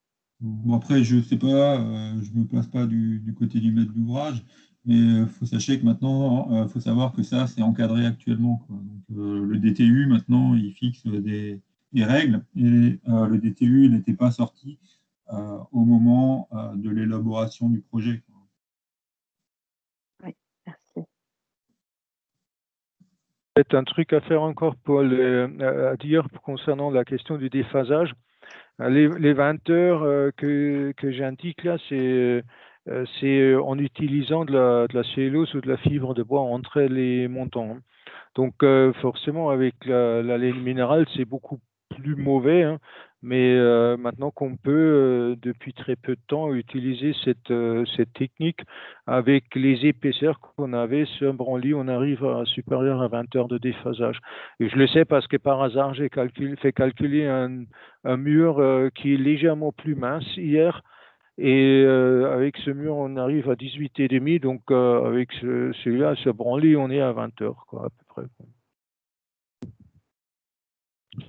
Bon, après, je ne sais pas, je ne me place pas du côté du maître d'ouvrage, mais il faut sachez que maintenant, faut savoir que ça, c'est encadré actuellement, quoi. Donc, le DTU, maintenant, il fixe des règles, et le DTU n'était pas sorti au moment de l'élaboration du projet, quoi. Oui, merci. Peut-être un truc à faire encore, Paul, à dire concernant la question du déphasage. Les 20 heures que j'indique là, c'est en utilisant de la cellulose ou de la fibre de bois entre les montants. Donc forcément, avec la laine minérale, c'est beaucoup plus mauvais, hein. Mais maintenant qu'on peut, depuis très peu de temps, utiliser cette technique avec les épaisseurs qu'on avait sur Branly, on arrive à supérieur à 20 heures de déphasage. Et je le sais parce que par hasard, j'ai fait calculer un mur qui est légèrement plus mince hier. Et avec ce mur, on arrive à 18,5. Donc avec celui-là, ce Branly, on est à 20 heures, quoi, à peu près.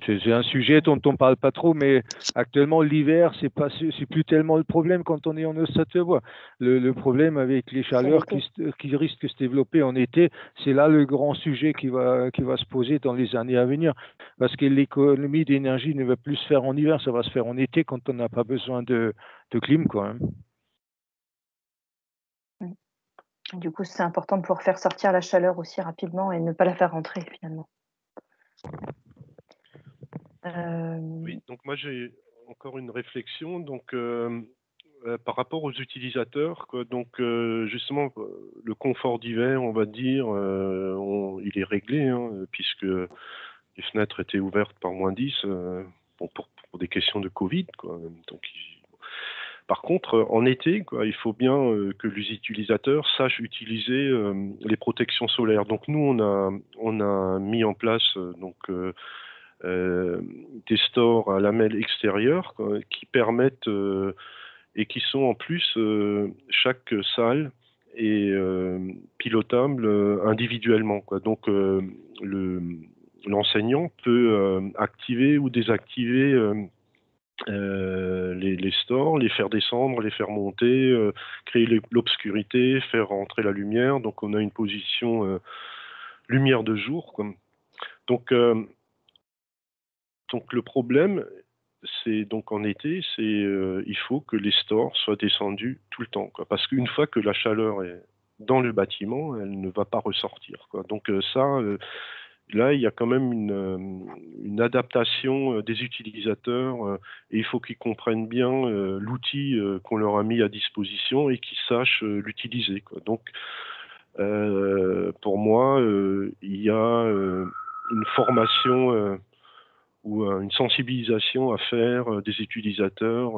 C'est un sujet dont on parle pas trop, mais actuellement l'hiver, c'est plus tellement le problème quand on est en Haute-Savoie. Le problème avec les chaleurs qui risquent de se développer en été, c'est là le grand sujet qui va se poser dans les années à venir, parce que l'économie d'énergie ne va plus se faire en hiver, ça va se faire en été quand on n'a pas besoin de clim, quoi. Du coup, c'est important de pouvoir faire sortir la chaleur aussi rapidement et ne pas la faire rentrer finalement. Oui, donc moi j'ai encore une réflexion. Donc par rapport aux utilisateurs, quoi, donc justement le confort d'hiver, on va dire, il est réglé, hein, puisque les fenêtres étaient ouvertes par -10, bon, pour des questions de Covid, quoi. Donc par contre, en été, quoi, il faut bien que les utilisateurs sachent utiliser les protections solaires. Donc nous, on a mis en place des stores à lamelles extérieures, quoi, qui permettent et qui sont en plus, chaque salle est pilotable individuellement, quoi. Donc l'enseignant peut activer ou désactiver les stores, les faire descendre, les faire monter, créer l'obscurité, faire rentrer la lumière. Donc on a une position lumière de jour, quoi. Donc le problème, c'est donc en été, il faut que les stores soient descendus tout le temps, quoi. Parce qu'une fois que la chaleur est dans le bâtiment, elle ne va pas ressortir, quoi. Donc là, il y a quand même une adaptation des utilisateurs et il faut qu'ils comprennent bien l'outil qu'on leur a mis à disposition et qu'ils sachent l'utiliser, quoi. Donc, pour moi, il y a une formation ou une sensibilisation à faire des utilisateurs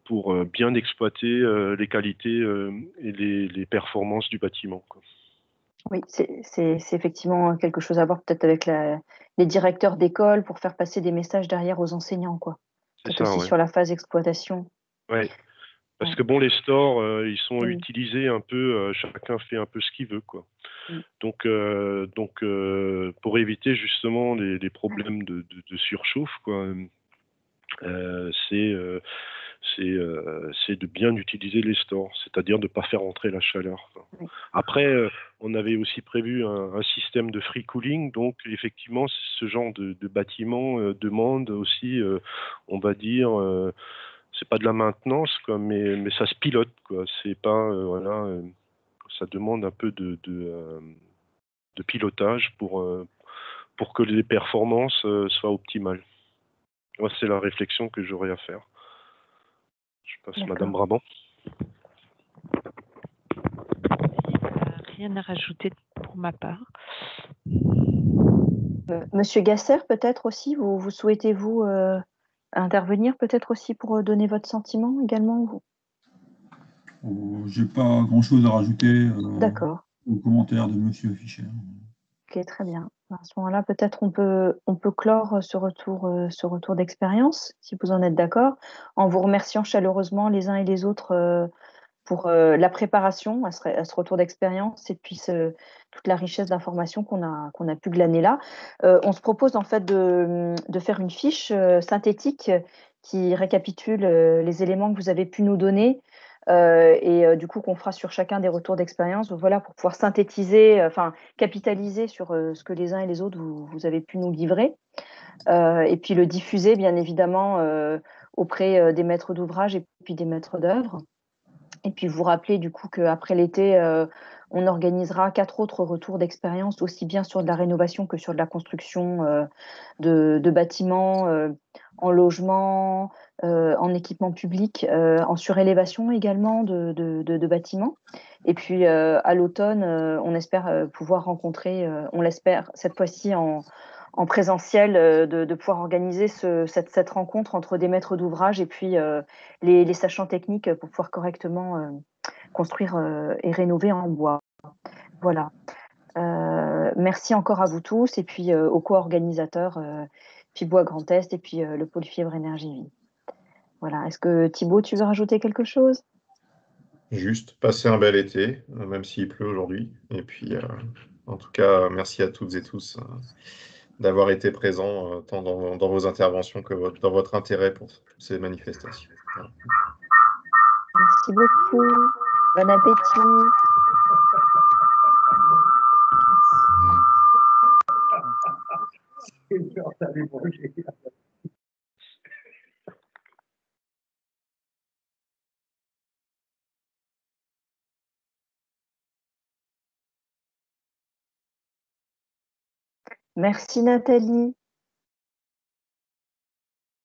pour bien exploiter les qualités et les performances du bâtiment, quoi. Oui, c'est effectivement quelque chose à voir peut-être avec les directeurs d'école pour faire passer des messages derrière aux enseignants, quoi. Peut-être aussi ouais. sur la phase exploitation. Ouais. Parce que bon, les stores, ils sont Oui. utilisés un peu, chacun fait un peu ce qu'il veut, quoi. Donc, pour éviter justement les problèmes de surchauffe, quoi, c'est de bien utiliser les stores, c'est-à-dire de ne pas faire entrer la chaleur, quoi. Oui. Après, on avait aussi prévu un système de free cooling, donc effectivement, ce genre de bâtiment demande aussi, on va dire, c'est pas de la maintenance, quoi, mais ça se pilote, quoi. C'est pas, voilà, ça demande un peu de pilotage pour que les performances soient optimales. Moi, c'est la réflexion que j'aurais à faire. Je passe Madame Brabant. Rien à rajouter pour ma part. Monsieur Gasser, peut-être aussi, vous souhaitez-vous intervenir peut-être aussi pour donner votre sentiment également? J'ai pas grand-chose à rajouter D'accord. aux commentaires de Monsieur Fischer. Ok, très bien. À ce moment-là, peut-être on peut clore ce retour d'expérience, si vous en êtes d'accord, en vous remerciant chaleureusement les uns et les autres pour la préparation à ce retour d'expérience et puis toute la richesse d'informations qu'on a pu glaner là. On se propose en fait de faire une fiche synthétique qui récapitule les éléments que vous avez pu nous donner et du coup qu'on fera sur chacun des retours d'expérience. Voilà, pour pouvoir synthétiser, enfin capitaliser sur ce que les uns et les autres vous avez pu nous livrer et puis le diffuser bien évidemment auprès des maîtres d'ouvrage et puis des maîtres d'œuvre. Et puis vous rappelez du coup qu'après l'été, on organisera 4 autres retours d'expérience, aussi bien sur de la rénovation que sur de la construction de bâtiments, en logement, en équipement public, en surélévation également de bâtiments. Et puis à l'automne, on espère pouvoir rencontrer, on l'espère cette fois-ci en présentiel, de pouvoir organiser cette rencontre entre des maîtres d'ouvrage et puis les sachants techniques pour pouvoir correctement construire et rénover en bois. Voilà. Merci encore à vous tous et puis aux co-organisateurs Fibois Grand Est et puis le pôle Fièvre Énergie Vie. Voilà. Est-ce que Thibaut, tu veux rajouter quelque chose? Juste passer un bel été, même s'il pleut aujourd'hui. Et puis, en tout cas, merci à toutes et tous d'avoir été présent tant dans vos interventions que dans votre intérêt pour ces manifestations. Voilà. Merci beaucoup. Bon appétit. Merci Nathalie.